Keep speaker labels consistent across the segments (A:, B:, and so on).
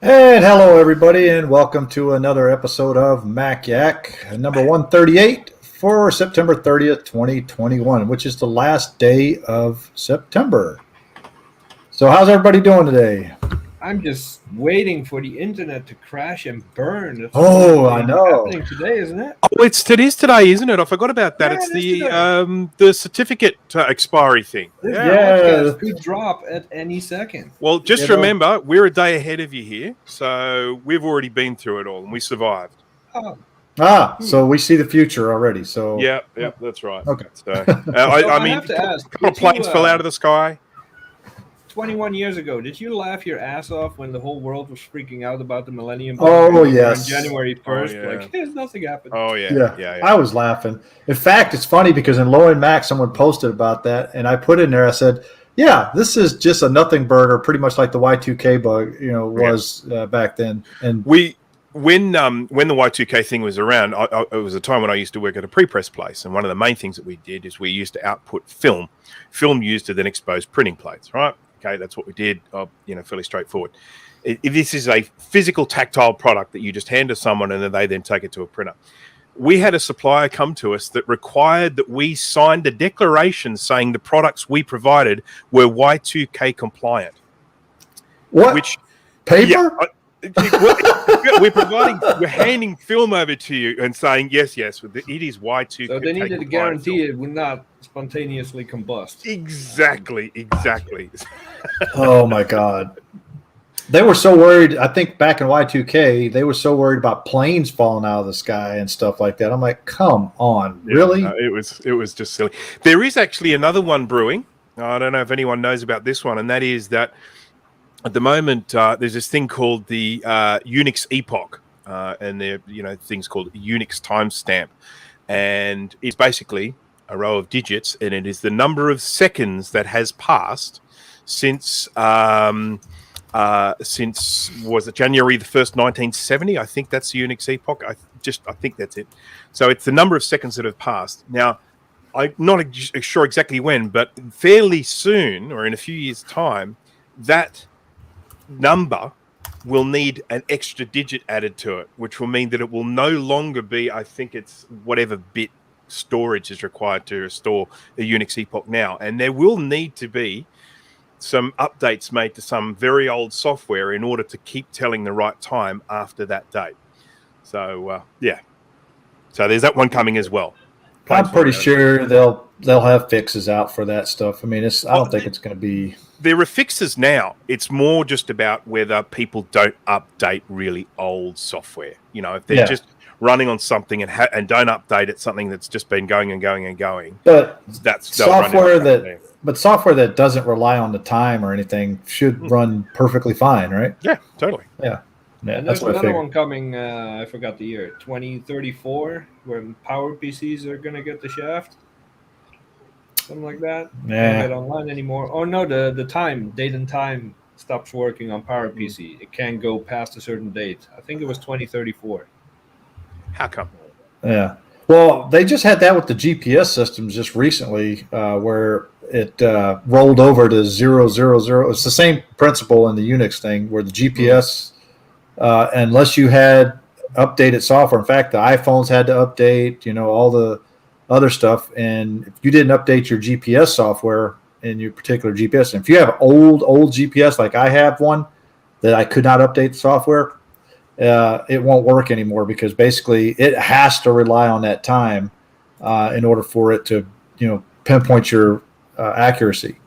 A: And hello, everybody, and welcome to another episode of Mac Yak, number 138 for September 30th, 2021, which is the last day of September. So, how's everybody doing today?
B: I'm just waiting for the internet to crash and burn. That's
A: I know.
B: happening today, isn't it?
C: Oh, it is today, isn't it? I forgot about that.
B: Yeah,
C: It's
B: it is
C: the certificate expiry thing.
B: This
A: Yeah.
B: podcast could drop at any second.
C: Well, just remember, we're a day ahead of you here, so we've already been through it all and we survived.
B: Oh,
A: So we see the future already. So
C: Yeah, that's right.
A: Okay.
C: So,
B: I
C: mean,
B: have to ask,
C: a couple of
B: did you,
C: planes fell out of the sky.
B: 21 years ago, did you laugh your ass off when the whole world was freaking out about the Millennium
A: Oh,
B: Falcon
A: yes.
B: on January 1st?
C: Oh, yeah.
B: Like, there's nothing happened.
C: Oh yeah.
A: I was laughing. In fact, it's funny because in Low and Mac, someone posted about that, and I put in there. I said, "Yeah, this is just a nothing burger, pretty much like the Y2K bug, was back then." And
C: When the Y2K thing was around, it was a time when I used to work at a pre-press place, and one of the main things that we did is we used to output film used to then expose printing plates, right? Okay, that's what we did, fairly straightforward. If this is a physical tactile product that you just hand to someone and then they then take it to a printer. We had a supplier come to us that required that we signed a declaration saying the products we provided were Y2K compliant.
A: what?
C: Which
A: Paper?
C: we're handing film over to you and saying yes, it is Y2K.
B: So they needed to guarantee it would not spontaneously combust.
C: Exactly.
A: Oh my God. They were so worried. I think back in Y2K, they were so worried about planes falling out of the sky and stuff like that. I'm like, come on, really?
C: No, it was just silly. There is actually another one brewing. I don't know if anyone knows about this one, and that is that at the moment there's this thing called the Unix epoch, and there things called Unix timestamp, and it's basically a row of digits, and it is the number of seconds that has passed since was it January the 1st, 1970? I think that's the Unix epoch. I think that's it. So it's the number of seconds that have passed. Now, I'm not sure exactly when, but fairly soon, or in a few years' time, that number will need an extra digit added to it, which will mean that it will no longer be, I think it's whatever bit storage is required to store a Unix epoch now. And there will need to be some updates made to some very old software in order to keep telling the right time after that date. So, So there's that one coming as well.
A: I'm pretty sure they'll have fixes out for that stuff. I mean, I don't think it's going to be.
C: There are fixes now. It's more just about whether people don't update really old software. If they're just running on something and don't update it, something that's just been going and going and going.
A: But
C: that's
A: software that doesn't rely on the time or anything should run perfectly fine, right?
C: Yeah, totally.
A: Yeah.
B: And
A: that's
B: there's
A: what I
B: another
A: figured.
B: one coming, I forgot the year, 2034, when power PCs are going to get the shaft. Something like that.
A: Yeah.
B: Can't get online anymore. Oh, no, the date and time stops working on power PC. It can't go past a certain date. I think it was 2034.
C: How come?
A: Yeah. Well, they just had that with the GPS systems just recently, where it rolled over to 000. It's the same principle in the Unix thing, where the GPS, unless you had updated software. In fact, the iPhones had to update, all the other stuff. And if you didn't update your GPS software in your particular GPS, and if you have old GPS, like I have one that I could not update the software, it won't work anymore because basically it has to rely on that time in order for it to, pinpoint your accuracy.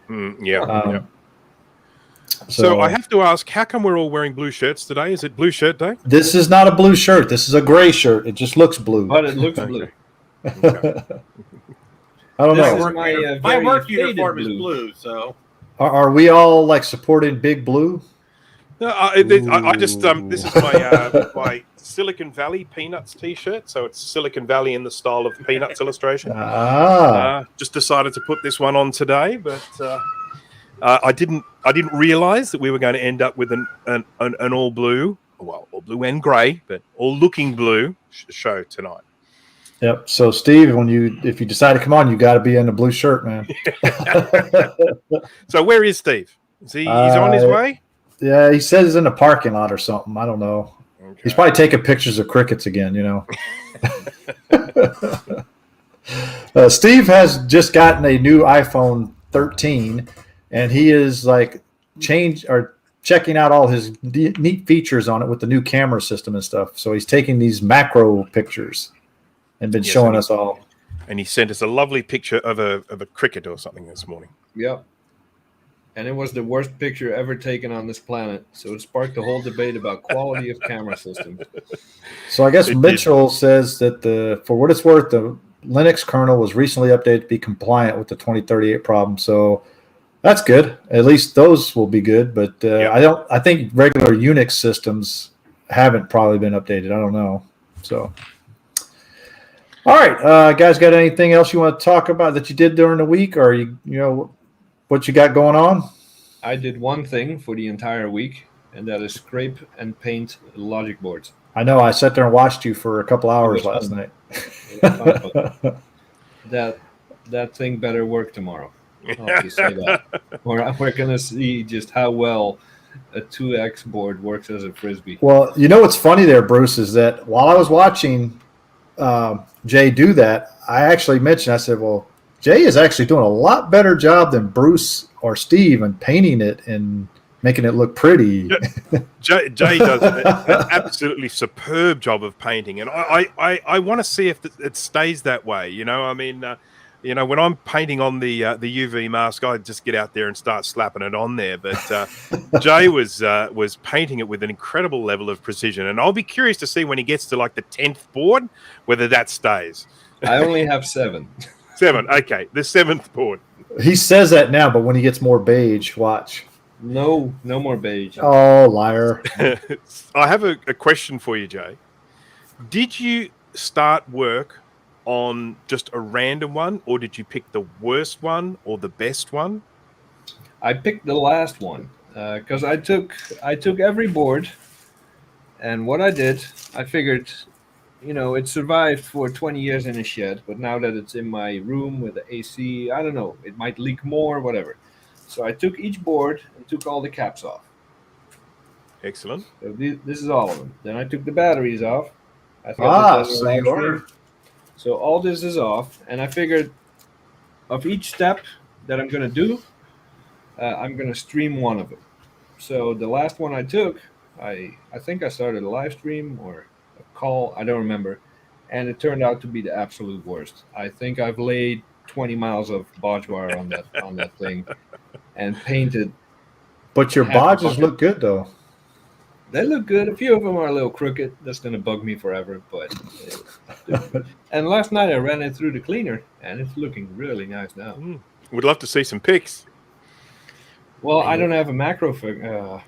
C: So I have to ask, how come we're all wearing blue shirts today? Is it Blue Shirt Day?
A: This is not a blue shirt. This is a gray shirt. It just looks blue.
B: But it looks blue.
C: Okay.
A: I don't know.
D: My work uniform is blue, so.
A: Are we all like supporting Big Blue?
C: No, I just this is my Silicon Valley Peanuts T-shirt. So it's Silicon Valley in the style of Peanuts illustration. Just decided to put this one on today, but I didn't realize that we were going to end up with an all blue, all blue and grey, but all looking blue show tonight.
A: Yep. So Steve, if you decide to come on, you got to be in the blue shirt, man.
C: So where is Steve? He's on his way?
A: Yeah, he says he's in the parking lot or something. I don't know.
C: Okay.
A: He's probably taking pictures of crickets again, Steve has just gotten a new iPhone 13, and he is like checking out all his neat features on it with the new camera system and stuff. So he's taking these macro pictures and been showing us all.
C: And he sent us a lovely picture of a cricket or something this morning.
B: Yep. And it was the worst picture ever taken on this planet. So it sparked a whole debate about quality of camera systems.
A: So I guess Mitchell says that for what it's worth, the Linux kernel was recently updated to be compliant with the 2038 problem. So that's good. At least those will be good. But I think regular Unix systems haven't probably been updated. I don't know. So. All right, guys, got anything else you want to talk about that you did during the week, or what you got going on?
B: I did one thing for the entire week, and that is scrape and paint logic boards.
A: I know. I sat there and watched you for a couple hours last night.
B: That thing better work tomorrow. I'll just say that. We're going to see just how well a 2X board works as a Frisbee.
A: Well, what's funny there, Bruce, is that while I was watching Jay do that, I actually mentioned, I said, well, Jay is actually doing a lot better job than Bruce or Steve in painting it and making it look pretty.
C: Jay does an absolutely superb job of painting, and I want to see if it stays that way. I mean, when I'm painting on the UV mask, I just get out there and start slapping it on there. But Jay was painting it with an incredible level of precision, and I'll be curious to see when he gets to like the 10th board whether that stays.
B: I only have 7.
C: 7, okay, the 7th board.
A: He says that now, but when he gets more beige, watch.
B: No more beige.
A: Oh, liar.
C: I have a question for you, Jay. Did you start work on just a random one, or did you pick the worst one or the best one?
B: I picked the last one because I took every board, and what I did, I figured, it survived for 20 years in a shed, but now that it's in my room with the AC, I don't know, it might leak more, whatever. So I took each board and took all the caps off.
C: Excellent.
B: So this is all of them. Then I took the batteries off. I thought
A: same order.
B: So all this is off, and I figured of each step that I'm going to do, I'm going to stream one of them. So the last one I took, I think I started a live stream or a call, I don't remember, and it turned out to be the absolute worst. I think I've laid 20 miles of bodge wire on that thing and painted.
A: But your bodges look good, though.
B: They look good. A few of them are a little crooked. That's going to bug me forever. But and last night I ran it through the cleaner, and it's looking really nice now.
C: Would love to see some pics.
B: Well, I don't have a macro for.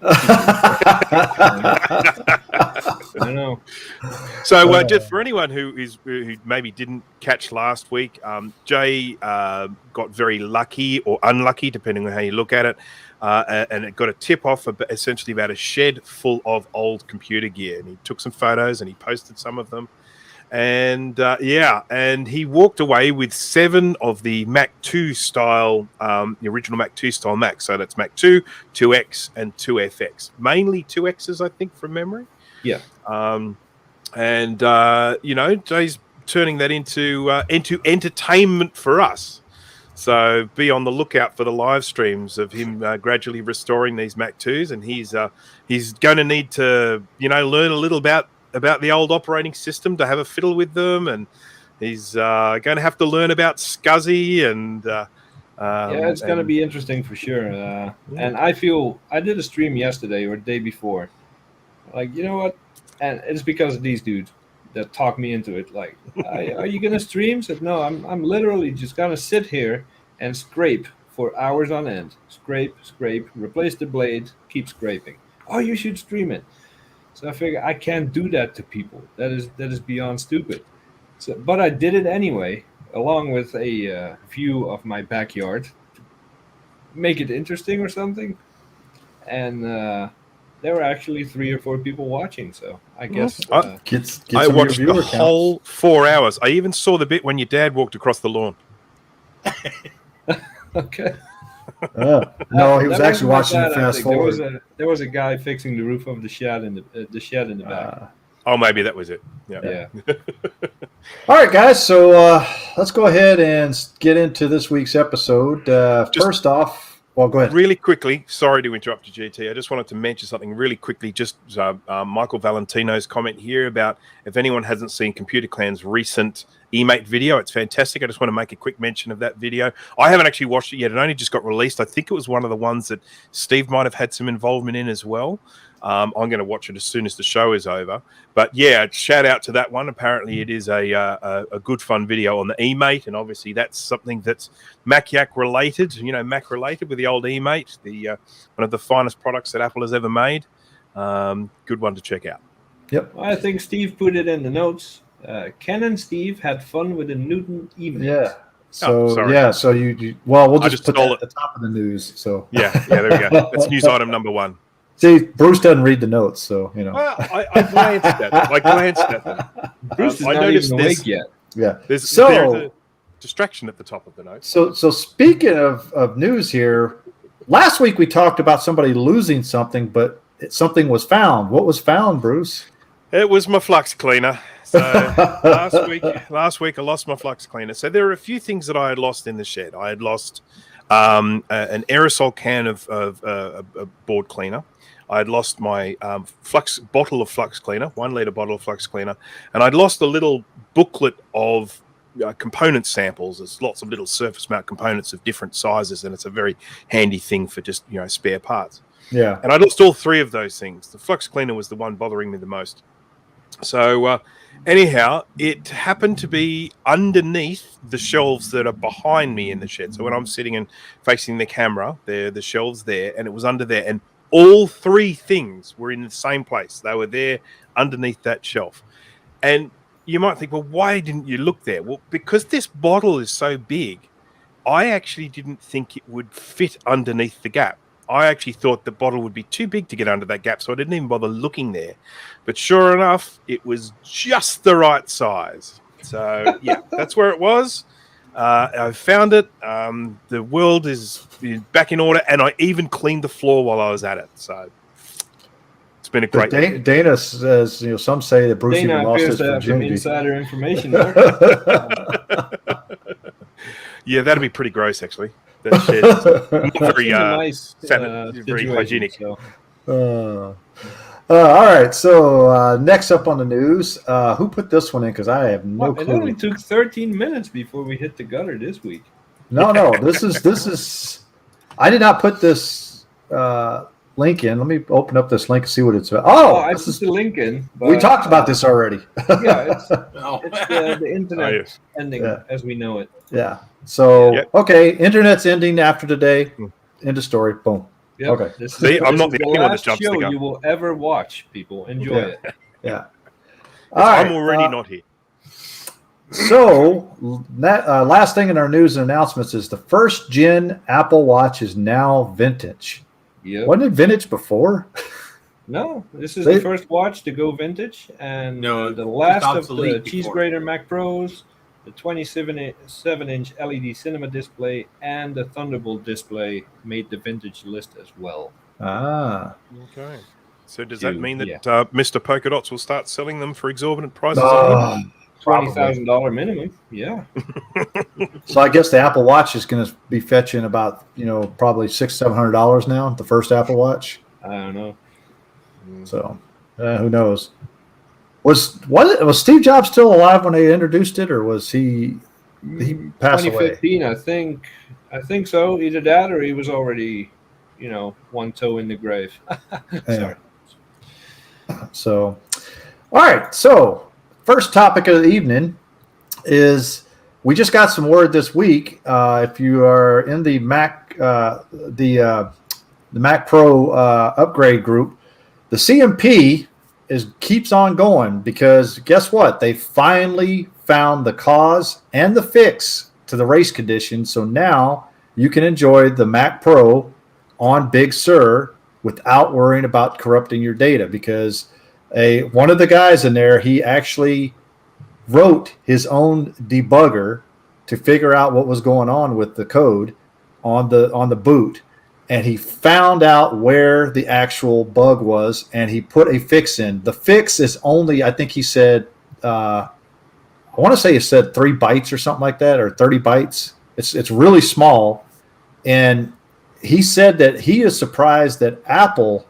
B: I know.
C: So, just for anyone who maybe didn't catch last week, Jay got very lucky or unlucky, depending on how you look at it, and it got a tip off essentially about a shed full of old computer gear, and he took some photos and he posted some of them. And and he walked away with 7 of the Mac 2 style, the original Mac 2 style Macs. So that's Mac 2, 2X, and 2FX. Mainly 2Xs, I think, from memory.
B: Yeah.
C: Jay's turning that into entertainment for us. So be on the lookout for the live streams of him gradually restoring these Mac 2s, and he's going to need to learn a little about the old operating system to have a fiddle with them, and he's going to have to learn about SCSI and
B: it's going to be interesting for sure. And I feel I did a stream yesterday or the day before, like, you know what, and it's because of these dudes that talked me into it. Like, are you going to stream? Said no, I'm literally just going to sit here and scrape for hours on end. Scrape, replace the blade, keep scraping. Oh, you should stream it. So I figure I can't do that to people. That is beyond stupid. So, but I did it anyway, along with a view of my backyard, to make it interesting or something. And there were actually 3 or 4 people watching. So I guess
C: I watched the whole 4 hours. I even saw the bit when your dad walked across the lawn.
B: Okay.
A: No, he was actually watching it fast forward.
B: There was a guy fixing the roof of the shed in the back.
C: Oh, maybe that was it. Yeah.
A: All right, guys. So let's go ahead and get into this week's episode. First off, well, go ahead.
C: Really quickly, sorry to interrupt you, GT. I just wanted to mention something really quickly. Just Michael Valentino's comment here about if anyone hasn't seen Computer Clan's recent eMate video, it's fantastic. I just want to make a quick mention of that video. I haven't actually watched it yet. It only just got released. I think it was one of the ones that Steve might have had some involvement in as well. I'm going to watch it as soon as the show is over. But yeah, shout out to that one. Apparently, it is a good fun video on the eMate, and obviously that's something that's Mac Yak related. Mac related with the old eMate, one of the finest products that Apple has ever made. Good one to check out.
A: Yep.
B: I think Steve put it in the notes. Ken and Steve had fun with the Newton eMate.
A: Yeah. So you we'll just put that at the top of the news. So
C: yeah, there we go. That's news item number 1.
A: See, Bruce doesn't read the notes, so
C: Well, I glanced at them.
B: Bruce is not even awake yet.
A: Yeah.
C: There's a distraction at the top of the notes.
A: So speaking of news here, last week we talked about somebody losing something, but something was found. What was found, Bruce?
C: It was my flux cleaner. So last week I lost my flux cleaner. So there are a few things that I had lost in the shed. I had lost an aerosol can of board cleaner. I had lost my bottle of flux cleaner, 1 liter bottle of flux cleaner, and I'd lost a little booklet of component samples. There's lots of little surface mount components of different sizes, and it's a very handy thing for just spare parts.
A: Yeah.
C: And I lost all 3 of those things. The flux cleaner was the one bothering me the most. So anyhow, it happened to be underneath the shelves that are behind me in the shed. So when I'm sitting and facing the camera, the shelves there, and it was under there, and all 3 things were in the same place. They were there underneath that shelf. And you might think, well, why didn't you look there? Well, because this bottle is so big, I actually didn't think it would fit underneath the gap. I actually thought the bottle would be too big to get under that gap, so I didn't even bother looking there. But sure enough, it was just the right size. So, yeah, that's where it was. I found it. The world is back in order, and I even cleaned the floor while I was at it. So it's been a great.
A: Dana says, some say that Bruce even lost his virginity.
B: Some insider information there.
C: Yeah, that'd be pretty gross, actually. That shit. Not very
B: nice,
C: very hygienic.
B: So.
A: All right, so next up on the news, who put this one in? Because I have no clue.
B: It only took 13 minutes before we hit the gutter this week.
A: No, this is. I did not put this link in. Let me open up this link and see what it's about.
B: I put the link in. But,
A: we talked about this already.
B: Yeah, it's the internet ending as we know it.
A: Yeah. So okay, internet's ending after today. End of story. Boom.
B: Yep.
A: Okay.
C: See, I'm not the only one that jumps the gun.
B: You will ever watch, people. Enjoy it.
A: Yeah. All right.
C: I'm already not here.
A: So, last thing in our news and announcements is the first gen Apple Watch is now vintage.
B: Yeah.
A: Wasn't it vintage before?
B: No, this is the first watch to go vintage, and the last of the cheese grater Mac Pros, the 27-inch LED cinema display, and the Thunderbolt display made the vintage list as well.
A: Ah.
C: Okay. So does that mean that Mr. Polka Dots will start selling them for exorbitant prices?
B: $20,000 minimum. Yeah.
A: So I guess the Apple Watch is going to be fetching about probably $600-700 now. The first Apple Watch.
B: I don't know.
A: So who knows? Was Steve Jobs still alive when they introduced it, or was he passed away?
B: 2015, I think so. Either that, or he was already, one toe in the grave. Sorry.
A: So, all right. So, first topic of the evening is we just got some word this week. If you are in the Mac, the Mac Pro upgrade group, the CMP keeps on going because guess what? They finally found the cause and the fix to the race condition. So now you can enjoy the Mac Pro on Big Sur without worrying about corrupting your data, because one of the guys in there, he actually wrote his own debugger to figure out what was going on with the code on the boot, and he found out where the actual bug was, and he put a fix in. The fix is only, I think he said, I want to say he said 3 bytes or something like that, or 30 bytes. It's really small, and he said that he is surprised that Apple,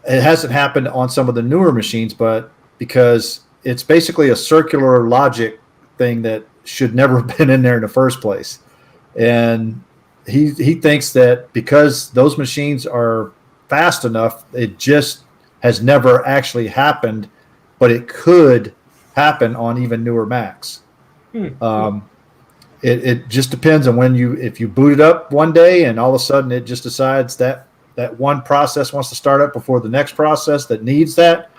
A: it hasn't happened on some of the newer machines, but because it's basically a circular logic thing that should never have been in there in the first place. And he thinks that because those machines are fast enough, it just has never actually happened, but it could happen on even newer Macs. It just depends on if you boot it up one day and all of a sudden it just decides that one process wants to start up before the next process that needs that.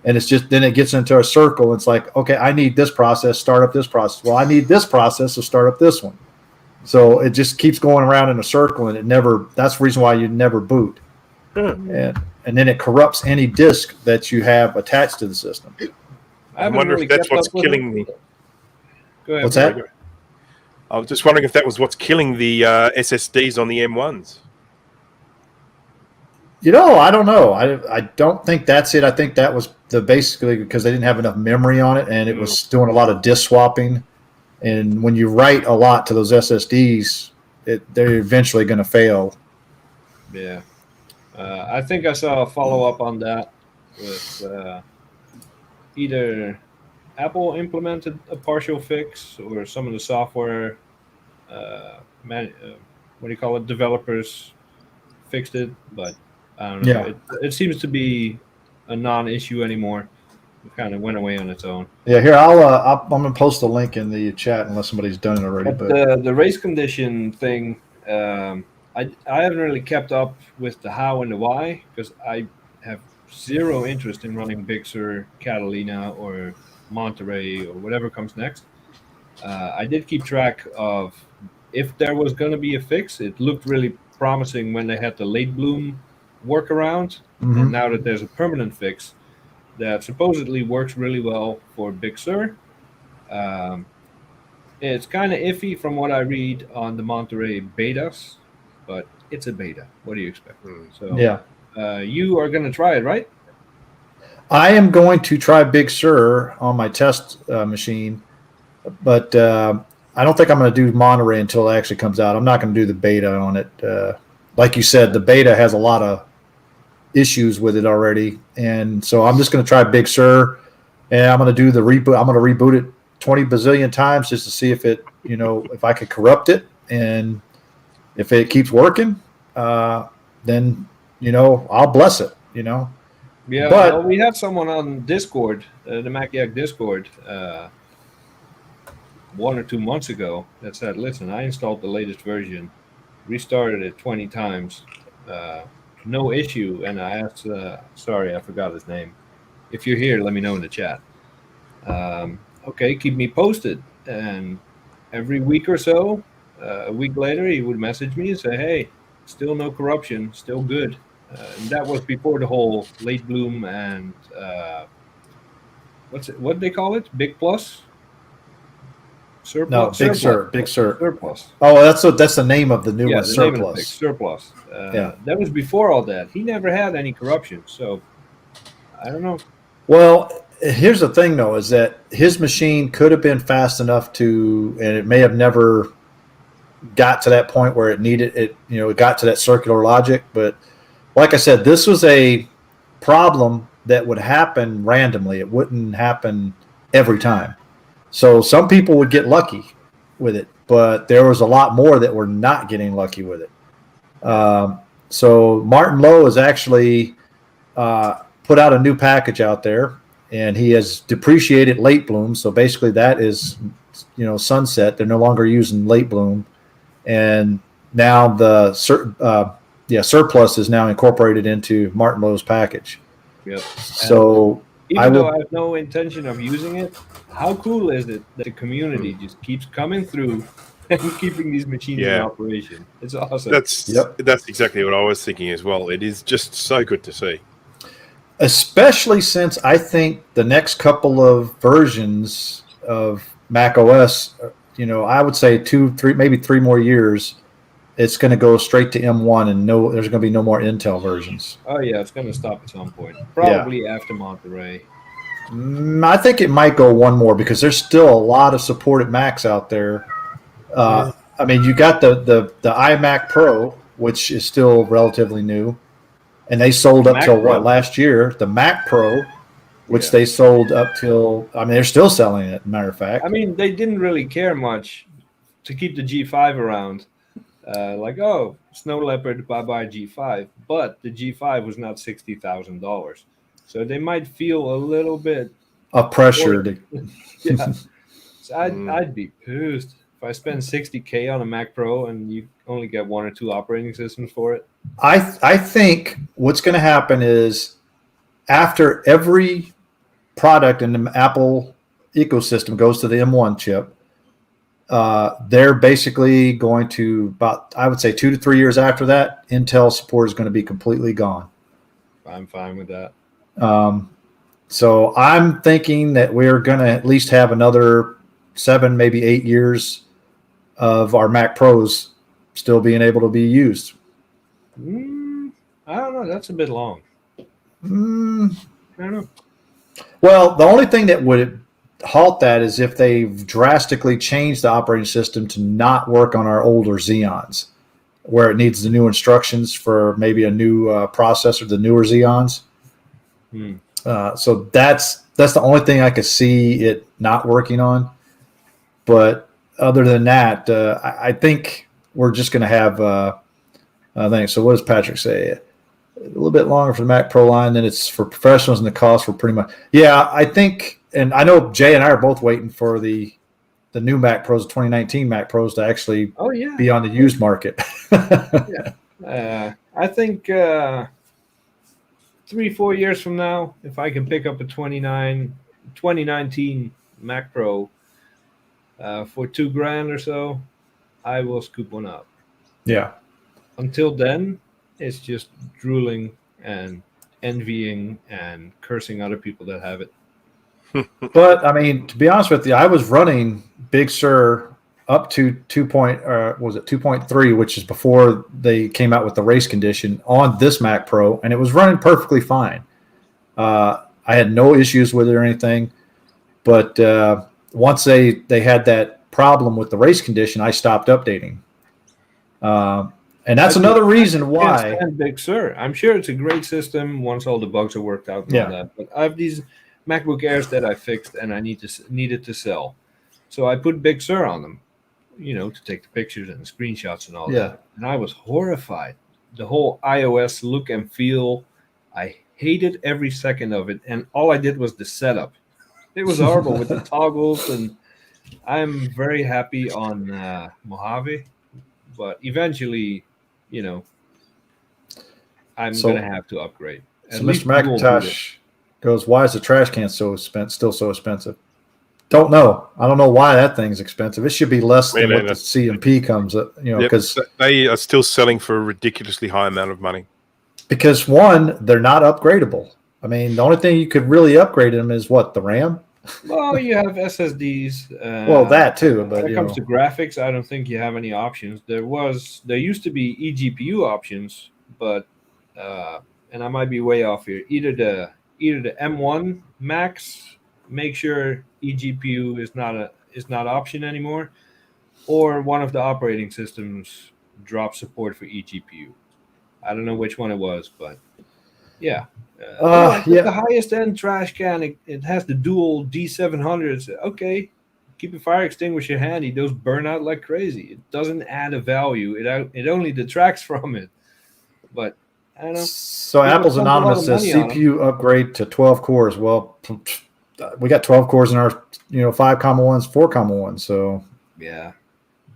A: And it's just, then it gets into a circle. It's like, okay, I need this process, start up this process. Well, I need this process to start up this one. So it just keeps going around in a circle, and that's the reason why you never boot. And then it corrupts any disk that you have attached to the system.
C: I wonder if that's what's killing me.
B: Go ahead.
A: What's that?
C: I was just wondering if that was what's killing the SSDs on the M1s.
A: I don't know. I don't think that's it. I think that was basically because they didn't have enough memory on it, and it was doing a lot of disk swapping. And when you write a lot to those SSDs, they're eventually going to fail.
B: Yeah. I think I saw a follow-up on that with either Apple implemented a partial fix or some of the software, developers fixed it, but I don't know.
A: Yeah.
B: It seems to be a non-issue anymore. It kind of went away on its own.
A: Yeah, here I'm going to post a link in the chat unless somebody's done it already.
B: But the race condition thing, I haven't really kept up with the how and the why because I have zero interest in running Big Sur, Catalina, or Monterey, or whatever comes next. I did keep track of if there was going to be a fix. It looked really promising when they had the late bloom workaround, and now that there's a permanent fix that supposedly works really well for Big Sur. It's kind of iffy from what I read on the Monterey betas, but it's a beta. What do you expect? So yeah, you are going to try it, right?
A: I am going to try Big Sur on my test machine, but I don't think I'm going to do Monterey until it actually comes out. I'm not going to do the beta on it. Like you said, the beta has a lot of issues with it already, and so I'm just going to try Big Sur, and I'm going to do the reboot. I'm going to reboot it 20 bazillion times just to see if it, if I could corrupt it, and if it keeps working, then I'll bless it.
B: Yeah,
A: but
B: we have someone on Discord, the Mac Yak Discord, 1 or 2 months ago that said, "Listen, I installed the latest version, restarted it 20 times." No issue. And I asked, sorry, I forgot his name. If you're here, let me know in the chat. Okay, keep me posted. And every week or so, a week later, he would message me and say, "Hey, still no corruption, still good." And that was before the whole late bloom and what did they call it? Big Plus? Surplus?
A: No, Big Sur. Big Sur.
B: Surplus.
A: Oh, that's the name of the new one,
B: the
A: Surplus.
B: name of the Surplus.
A: Yeah.
B: That was before all that. He never had any corruption, so I don't know.
A: Well, here's the thing, though, is that his machine could have been fast enough and it may have never got to that point where it needed it. It got to that circular logic. But like I said, this was a problem that would happen randomly. It wouldn't happen every time. So some people would get lucky with it, but there was a lot more that were not getting lucky with it. So Martin Lowe has actually put out a new package out there, and he has depreciated late bloom. So basically that is, sunset. They're no longer using late bloom. And now the Surplus is now incorporated into Martin Lowe's package.
B: Yep.
A: So
B: even though I have no intention of using it, how cool is it that the community just keeps coming through and keeping these machines in operation? It's awesome.
C: That's exactly what I was thinking as well. It is just so good to see.
A: Especially since I think the next couple of versions of Mac OS, I would say 2, 3, maybe 3 more years, it's going to go straight to M1, and there's going to be no more Intel versions.
B: Oh yeah, it's going to stop at some point, probably after Monterey.
A: I think it might go one more because there's still a lot of supported Macs out there. I mean, you got the iMac Pro, which is still relatively new, and they sold up till last year? The Mac Pro, which they sold up till. I mean, they're still selling it. Matter of fact,
B: I mean, they didn't really care much to keep the G5 around. Snow Leopard, bye-bye G5. But the G5 was not $60,000. So they might feel a little bit
A: of pressure.
B: Yeah. So I'd be pissed if I spend $60K on a Mac Pro and you only get 1 or 2 operating systems for it.
A: I think what's going to happen is after every product in the Apple ecosystem goes to the M1 chip, they're basically going to I would say 2 to 3 years after that, Intel support is going to be completely gone.
B: I'm fine with that.
A: So I'm thinking that we're going to at least have another 7, maybe 8 years of our Mac Pros still being able to be used.
B: I don't know. That's a bit long. I don't know.
A: Well, the only thing that would halt that is if they've drastically changed the operating system to not work on our older Xeons, where it needs the new instructions for maybe a new processor, the newer Xeons. So that's the only thing I could see it not working on. But other than that, I think we're just going to have things. So what does Patrick say? A little bit longer for the Mac Pro line than it's for professionals, and the cost for pretty much. Yeah, I think, and I know Jay and I are both waiting for the new Mac Pros, 2019 Mac Pros, to actually be on the used market.
B: I think 3-4 years from now, if I can pick up a 2019 Mac Pro for $2,000 or so, I will scoop one up.
A: Yeah.
B: Until then, it's just drooling and envying and cursing other people that have it.
A: But I mean, to be honest with you, I was running Big Sur up to 2.3, which is before they came out with the race condition on this Mac Pro, and it was running perfectly fine. I had no issues with it or anything, but once they had that problem with the race condition, I stopped updating. And that's another reason why.
B: Big Sur. I'm sure it's a great system once all the bugs are worked out and all that. But I have these MacBook Airs that I fixed and I needed to sell. So I put Big Sur on them, to take the pictures and the screenshots and all that. And I was horrified. The whole iOS look and feel, I hated every second of it. And all I did was the setup. It was horrible with the toggles. And I'm very happy on Mojave. But eventually, I'm going to have to upgrade.
A: So Mr. McIntosh goes, why is the trash can still so expensive? Don't know. I don't know why that thing's expensive. It should be less than what the CMP comes up, because
C: they are still selling for a ridiculously high amount of money.
A: Because one, they're not upgradable. I mean, the only thing you could really upgrade them is what, the RAM?
B: Well, you have SSDs.
A: Well, that too. But
B: when it comes to graphics, I don't think you have any options. There used to be eGPU options, but and I might be way off here. Either the M1 Max, make sure eGPU is not option anymore, or one of the operating systems drop support for eGPU. I don't know which one it was, but yeah. The highest end trash can, it has the dual D700s. Okay, keep a fire extinguisher handy. Those burn out like crazy. It doesn't add a value. It only detracts from it. But I don't know.
A: So Apple's Anonymous says CPU upgrade to 12 cores. Well, we got 12 cores in our 5,1s, 4,1s. So
B: yeah,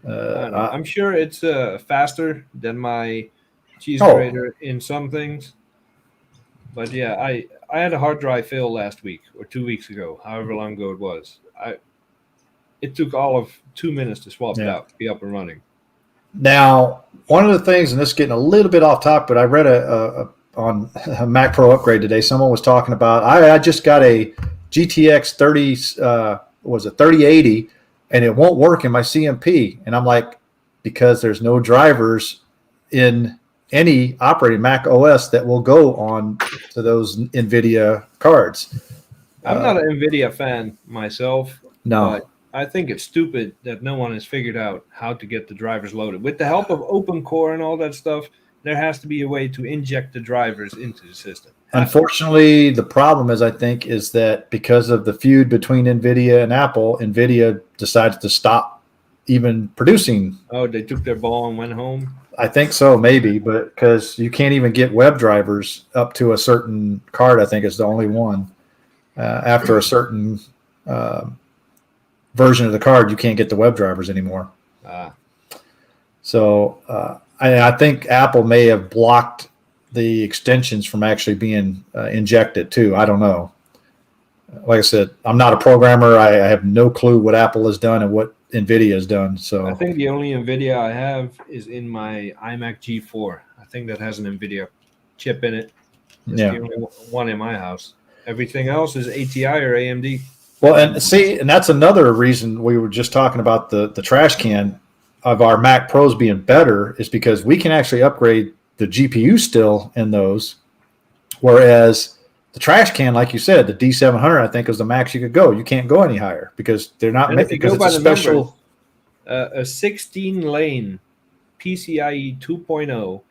B: I'm sure it's faster than my cheese grater in some things. But yeah, I had a hard drive fail last week or 2 weeks ago, however long ago it was. It took all of 2 minutes to swap it out, be up and running.
A: Now, one of the things, and this is getting a little bit off topic, but I read on a Mac Pro upgrade today. Someone was talking about I just got a GTX 3080, and it won't work in my CMP. And I'm like, because there's no drivers in any operating Mac OS that will go on to those NVIDIA cards.
B: I'm not an NVIDIA fan myself.
A: No.
B: But I think it's stupid that no one has figured out how to get the drivers loaded. With the help of OpenCore and all that stuff, there has to be a way to inject the drivers into the system.
A: Unfortunately, the problem is that because of the feud between NVIDIA and Apple, NVIDIA decided to stop even producing.
B: Oh, they took their ball and went home?
A: I think so, maybe, but because you can't even get web drivers up to a certain card, I think is the only one. After a certain version of the card, you can't get the web drivers anymore. So I think Apple may have blocked the extensions from actually being injected too. I don't know. Like I said, I'm not a programmer. I have no clue what Apple has done and what NVIDIA has done. So
B: I think the only NVIDIA I have is in my iMac G4. I think that has an NVIDIA chip in it. It's the only one in my house. Everything else is ATI or AMD.
A: Well, and that's another reason we were just talking about the trash can of our Mac Pros being better is because we can actually upgrade the GPU still in those, whereas the trash can, like you said, the D700, I think is the max you could go. You can't go any higher because they're not because it's a special.
B: A 16-lane PCIe 2.0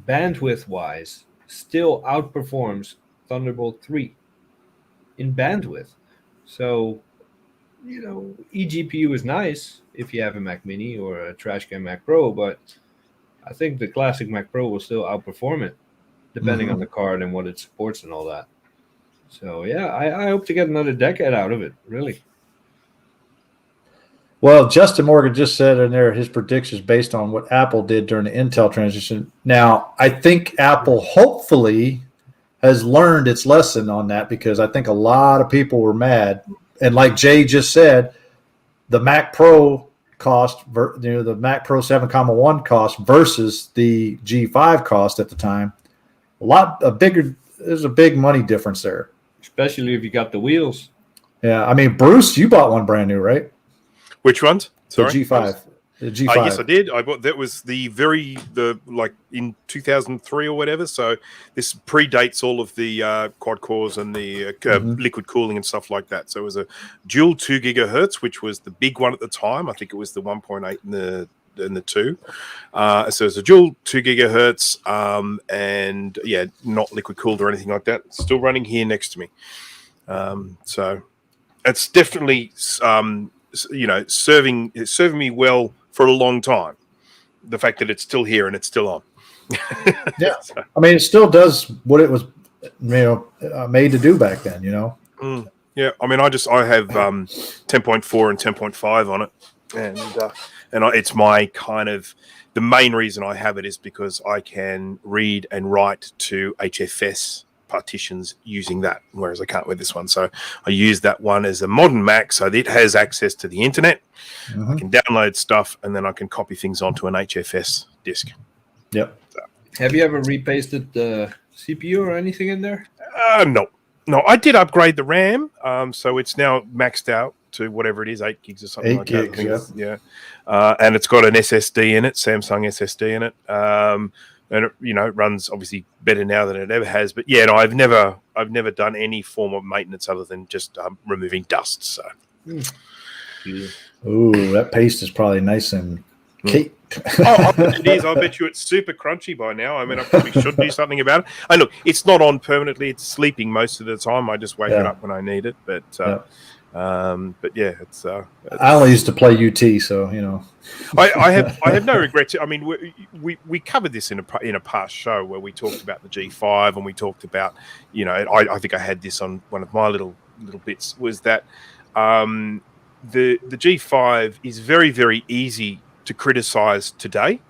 B: bandwidth-wise still outperforms Thunderbolt 3 in bandwidth. So, eGPU is nice if you have a Mac Mini or a trash can Mac Pro, but I think the classic Mac Pro will still outperform it, depending on the card and what it supports and all that. So, yeah, I hope to get another decade out of it, really.
A: Well, Justin Morgan just said in there his predictions based on what Apple did during the Intel transition. Now, I think Apple hopefully has learned its lesson on that because I think a lot of people were mad. And like Jay just said, the Mac Pro cost, the Mac Pro 7,1 cost versus the G5 cost at the time, there's a big money difference there.
B: Especially if you got the wheels.
A: Yeah, I mean, Bruce, you bought one brand new, right?
C: Which ones? Sorry?
A: The G5. The G5.
C: Yes, I did. I bought that was like in 2003 or whatever. So this predates all of the quad cores and the liquid cooling and stuff like that. So it was a dual 2 gigahertz, which was the big one at the time. I think it was the 1.8 and the 2. So it's a dual 2 gigahertz, and not liquid cooled or anything like that. It's still running here next to me. So it's definitely serving me well for a long time. The fact that it's still here and it's still on.
A: Yeah, so. I mean, it still does what it was, made to do back then.
C: Yeah, I mean, I have 10.4 and 10.5 on it, and it's my kind of the main reason I have it is because I can read and write to HFS partitions using that, whereas I can't with this one. So I use that one as a modern Mac, so that it has access to the internet. I can download stuff, and then I can copy things onto an HFS disk.
A: Yep.
B: So. Have you ever repasted the CPU or anything in there?
C: No. I did upgrade the RAM, so it's now maxed out to whatever it is, 8 gigs or something
A: 8
C: like
A: gigs,
C: that. Yeah. And it's got an SSD in it, Samsung SSD in it. And it runs obviously better now than it ever has. But yeah, no, I've never done any form of maintenance other than just removing dust. So,
A: ooh, that paste is probably nice and caked.
C: I bet it is. I bet you it's super crunchy by now. I mean, I probably should do something about it. And look, it's not on permanently. It's sleeping most of the time. I just wake it up when I need it. But yeah, it's.
A: I only used to play UT, so
C: I have no regrets. I mean, we covered this in a past show where we talked about the G5 and we talked about I think I had this on one of my little bits was that the G5 is very, very easy to criticize today,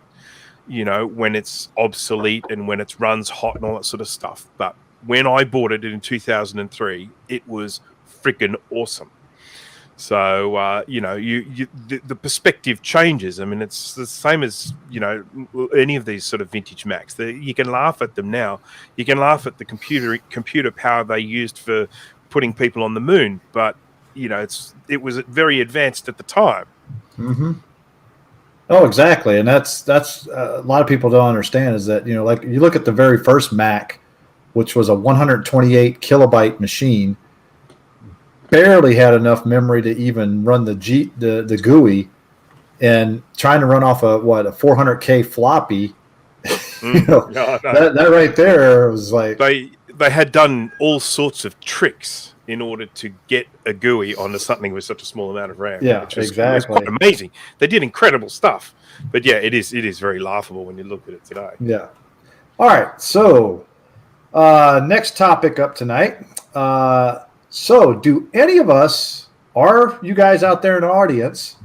C: when it's obsolete and when it runs hot and all that sort of stuff. But when I bought it in 2003, it was freaking awesome. So, the perspective changes. I mean, it's the same as, any of these sort of vintage Macs. You can laugh at them now. You can laugh at the computer power they used for putting people on the moon. But, it was very advanced at the time.
A: Oh, exactly, and that's a lot of people don't understand is that like you look at the very first Mac, which was a 128 kilobyte machine, barely had enough memory to even run the GUI, and trying to run off a 400K floppy.
C: No.
A: That right there was like
C: they had done all sorts of tricks in order to get a GUI onto something with such a small amount of RAM.
A: Yeah,
C: It was quite amazing. They did incredible stuff, but yeah, it is very laughable when you look at it today.
A: Yeah. All right, so next topic up tonight. So, do any of us, or you guys out there in the audience,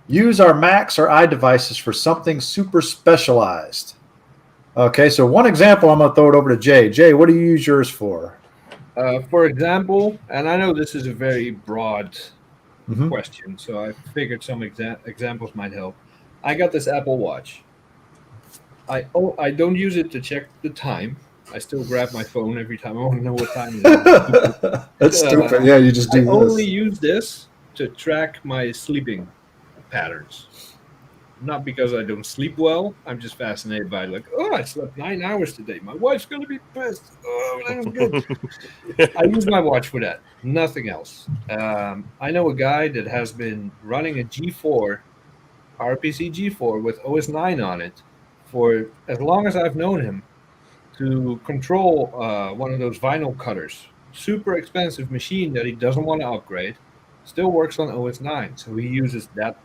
A: use our Macs or iDevices for something super specialized? Okay, so one example, I'm going to throw it over to Jay. Jay, what do you use yours for?
B: For example, and I know this is a very broad question, so I figured some examples might help. I got this Apple Watch. I don't use it to check the time. I still grab my phone every time I want to know what time it is.
A: That's stupid. Yeah, you just do
B: I
A: this.
B: only use this to track my sleeping patterns. Not because I don't sleep well. I'm just fascinated by I slept 9 hours today. My wife's going to be pissed. Oh, that was good. I use my watch for that. Nothing else. I know a guy that has been running a G4, RPC G4 with OS 9 on it for as long as I've known him to control one of those vinyl cutters. Super expensive machine that he doesn't want to upgrade. Still works on OS 9. So he uses that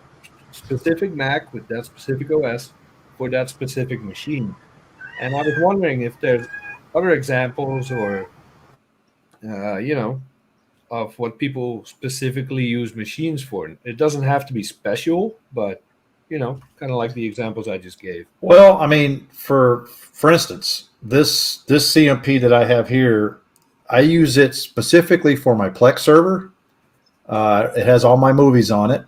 B: specific Mac with that specific OS for that specific machine. And I was wondering if there's other examples or, of what people specifically use machines for. It doesn't have to be special, but, kind of like the examples I just gave.
A: Well, I mean, for instance, this CMP that I have here, I use it specifically for my Plex server. It has all my movies on it,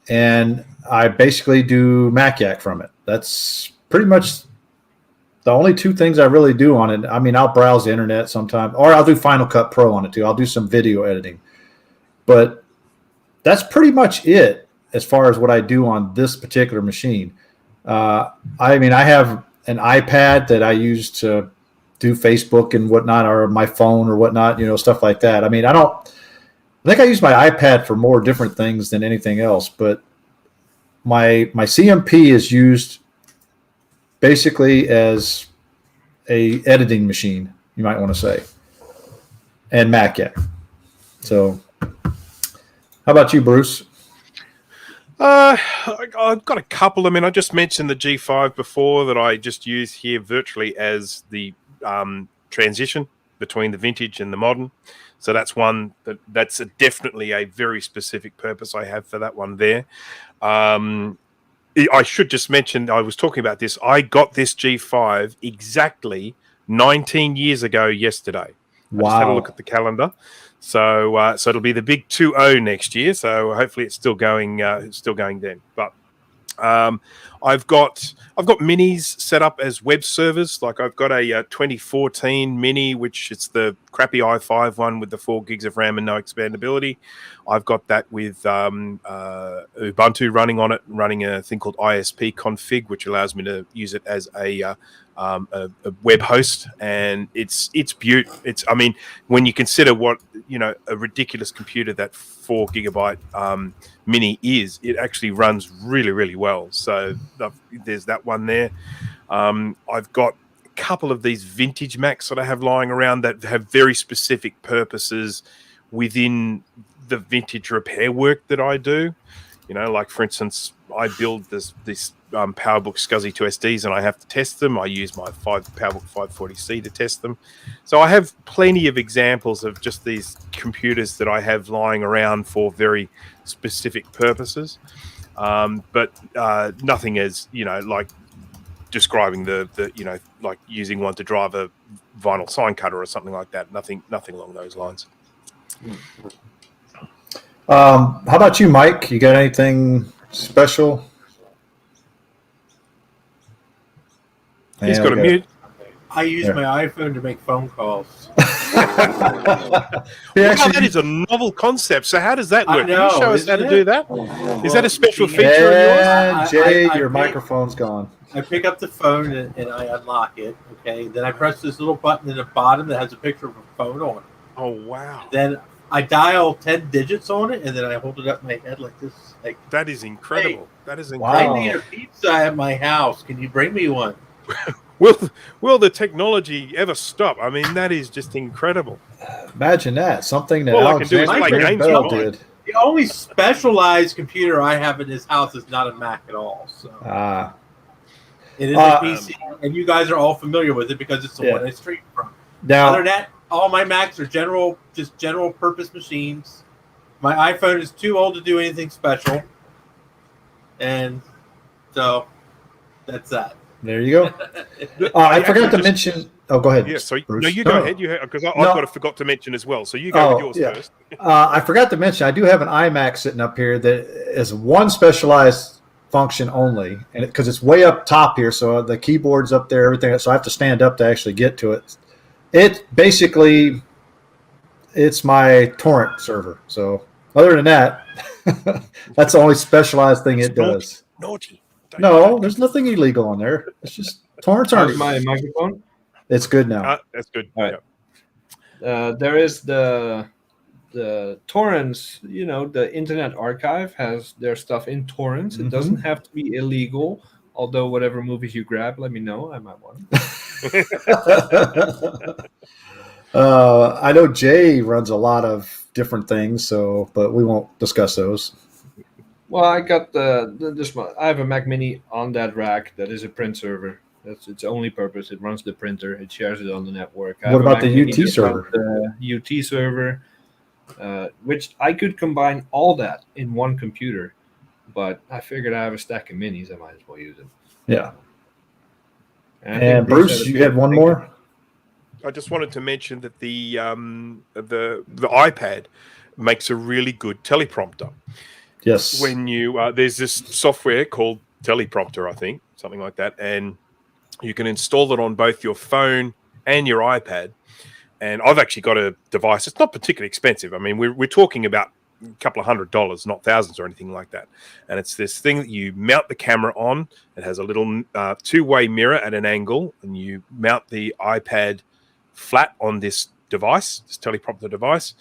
A: and I basically do Mac Yak from it. That's pretty much the only two things I really do on it. I mean, I'll browse the internet sometime, or I'll do Final Cut Pro on it too. I'll do some video editing, but that's pretty much it as far as what I do on this particular machine. I mean, I have an iPad that I use to do Facebook and whatnot, or my phone or whatnot, stuff like that. I mean, I think I use my iPad for more different things than anything else, but my CMP is used basically as a editing machine, you might want to say, and Mac Yak. So, how about you, Bruce?
C: I've got a couple. I mean, I just mentioned the G5 before that I just use here virtually as the transition between the vintage and the modern. So that's one that's definitely a very specific purpose I have for that one there. I should just mention, I was talking about this. I got this G5 exactly 19 years ago yesterday.
A: Wow.
C: I just had a look at the calendar. So it'll be the big 2.0 next year. So hopefully it's still going then. But I've got minis set up as web servers. Like I've got a 2014 mini, which it's the crappy i5 one with the 4 gigs of RAM and no expandability. I've got that with Ubuntu running on it, running a thing called ISP config, which allows me to use it as a web host, and it's I mean, when you consider what a ridiculous computer that 4 gigabyte mini is, it actually runs really, really well. So there's that one there. I've got a couple of these vintage Macs that I have lying around that have very specific purposes within the vintage repair work that I do. Like for instance, I build this PowerBook SCSI 2SDs and I have to test them. I use my PowerBook 540C to test them. So I have plenty of examples of just these computers that I have lying around for very specific purposes. But nothing as, like describing the like using one to drive a vinyl sign cutter or something like that. Nothing along those lines.
A: How about you, Mike? You got anything special?
C: He's got a mute.
D: I use my iPhone to make phone calls.
C: That is a novel concept. So how does that work? Can you show us how to do that? Is that a special feature
A: and
C: of yours?
A: Jay, your microphone's gone.
D: I pick up the phone and I unlock it. Okay, then I press this little button in the bottom that has a picture of a phone on it.
C: Oh wow!
D: Then I dial 10 digits on it, and then I hold it up my head like this. Like,
C: that is incredible.
D: Hey,
C: that is incredible.
D: I need a pizza at my house. Can you bring me one?
C: Will the technology ever stop? I mean, that is just incredible.
A: Imagine that. Something that
C: all I can do is play games
A: Bell
C: online.
A: did.
D: The only specialized computer I have in this house is not a Mac at all. So it is a PC, and you guys are all familiar with it because it's the one I stream from.
A: Now,
D: other than that, all my Macs are general purpose machines. My iPhone is too old to do anything special, and so that's that.
A: There you go. I forgot to mention. Oh, go ahead.
C: Yeah, so
A: Bruce.
C: no, you go ahead. Because I've forgot to mention as well. So you go with yours first.
A: I forgot to mention. I do have an iMac sitting up here that is one specialized function only, and because it's way up top here, so the keyboard's up there, everything. So I have to stand up to actually get to it. It basically, it's my torrent server. So other than that, that's the only specialized thing it does.
C: Naughty.
A: No, there's nothing illegal on there. It's just torrents aren't.
B: My microphone.
A: It's good now.
C: That's good.
B: All right. There is the torrents. You know, the Internet Archive has their stuff in torrents. It doesn't have to be illegal. Although whatever movies you grab, let me know. I might want them.
A: I know Jay runs a lot of different things, but we won't discuss those.
B: Well, I got this one. I have a Mac Mini on that rack that is a print server. That's its only purpose. It runs the printer. It shares it on the network.
A: What about the UT server?
B: The UT server, which I could combine all that in one computer, but I figured I have a stack of minis. I might as well use them.
A: Yeah. And Bruce, you had one more?
C: I just wanted to mention that the iPad makes a really good teleprompter.
A: Yes.
C: When you there's this software called Teleprompter, I think, something like that, and you can install it on both your phone and your iPad. And I've actually got a device. It's not particularly expensive. I mean, we're talking about a couple of $100s, not thousands or anything like that. And it's this thing that you mount the camera on. It has a little two-way mirror at an angle, and you mount the iPad flat on this device, this teleprompter device.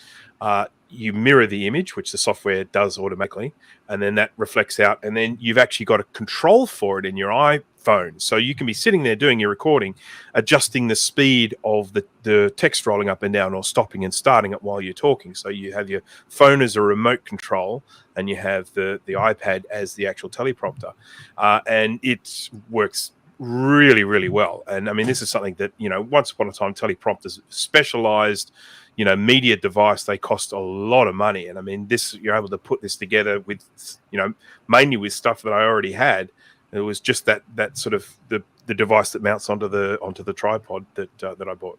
C: You mirror the image, which the software does automatically, and then that reflects out. And then you've actually got a control for it in your iPhone. So you can be sitting there doing your recording, adjusting the speed of the text rolling up and down or stopping and starting it while you're talking. So you have your phone as a remote control and you have the iPad as the actual teleprompter. And it works really, really well. And I mean, this is something that, once upon a time, teleprompters specialized, media device, they cost a lot of money. And I mean, you're able to put this together with, mainly with stuff that I already had. It was just that sort of the device that mounts onto the tripod that I bought.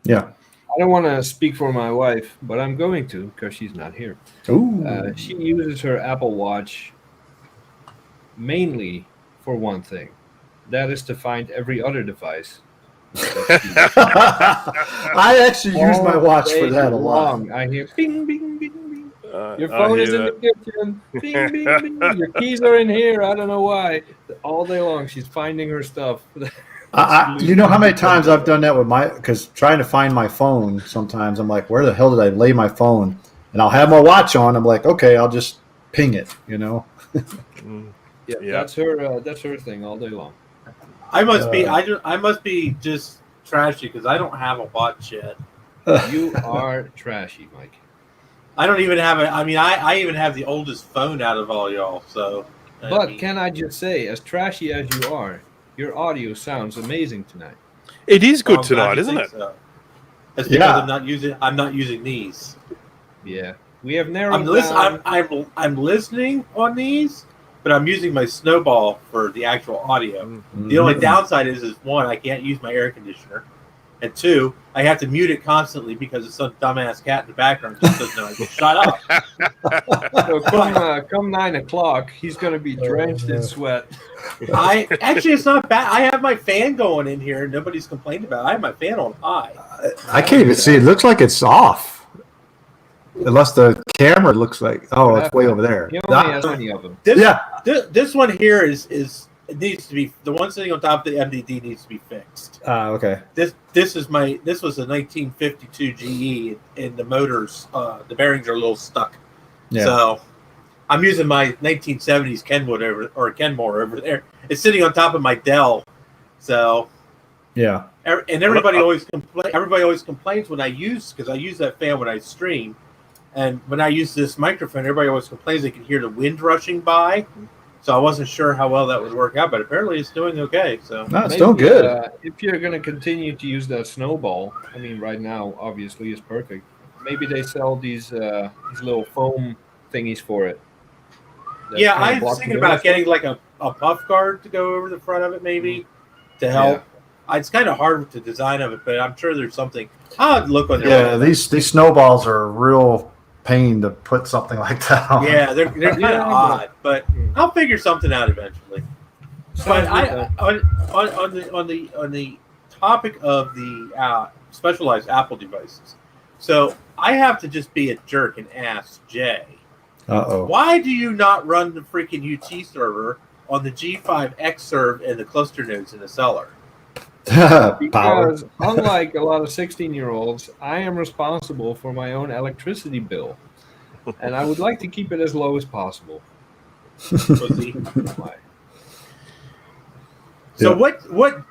A: Yeah.
B: I don't want to speak for my wife, but I'm going to because she's not here.
A: Ooh.
B: She uses her Apple Watch mainly for one thing. That is to find every other device.
A: I actually use my watch for that a lot.
B: I hear bing, bing, bing, bing. Your phone is in the kitchen. Bing, bing, bing. Your keys are in here. I don't know why. All day long, she's finding her stuff.
A: You know how many times I've done that because trying to find my phone, sometimes I'm like, where the hell did I lay my phone? And I'll have my watch on. I'm like, okay, I'll just ping it,
B: Yeah, that's her thing all day long.
D: I must be just trashy because I don't have a watch yet.
B: You are trashy, Mike.
D: I don't even have I even have the oldest phone out of all y'all. So,
B: can I just say, as trashy as you are, your audio sounds amazing tonight.
C: It is good tonight, isn't it?
D: So. That's because I'm not using these.
B: Yeah, we have narrowed down.
D: I'm listening on these. But I'm using my Snowball for the actual audio. Mm-hmm. The only downside is one, I can't use my air conditioner. And 2, I have to mute it constantly because it's some dumbass cat in the background just doesn't know I can shut up.
B: So come 9 o'clock, he's going to be drenched in sweat.
D: Actually, it's not bad. I have my fan going in here. Nobody's complained about it. I have my fan on high.
A: I can't even see. It looks like it's off. Unless the camera looks like, it's way over there.
B: He only has 20 of them.
D: This one here is it needs to be, the one sitting on top of the MDD needs to be fixed.
A: Okay.
D: This was a 1952 GE, and the motors, the bearings are a little stuck. Yeah. So I'm using my 1970s Kenmore over there. It's sitting on top of my Dell. So
A: yeah.
D: And everybody always complains when I use that fan when I stream, and when I use this microphone, everybody always complains they can hear the wind rushing by. So I wasn't sure how well that would work out, but apparently it's doing okay. So
A: no, it's still good.
B: If you're going to continue to use that snowball, I mean, right now obviously is perfect. Maybe they sell these little foam thingies for it.
D: Yeah, I was thinking about getting like a puff guard to go over the front of it, maybe to help. Yeah. It's kind of hard to design of it, but I'm sure there's something. I'll look on there.
A: Yeah, these snowballs are a real pain to put something like that on.
D: Yeah, they're kind of odd, but I'll figure something out eventually. But on the topic of the specialized Apple devices, so I have to just be a jerk and ask Jay, why do you not run the freaking UT server on the G5 Xserve and the cluster nodes in the cellar?
B: Because unlike a lot of 16-year-olds, I am responsible for my own electricity bill, and I would like to keep it as low as possible.
D: So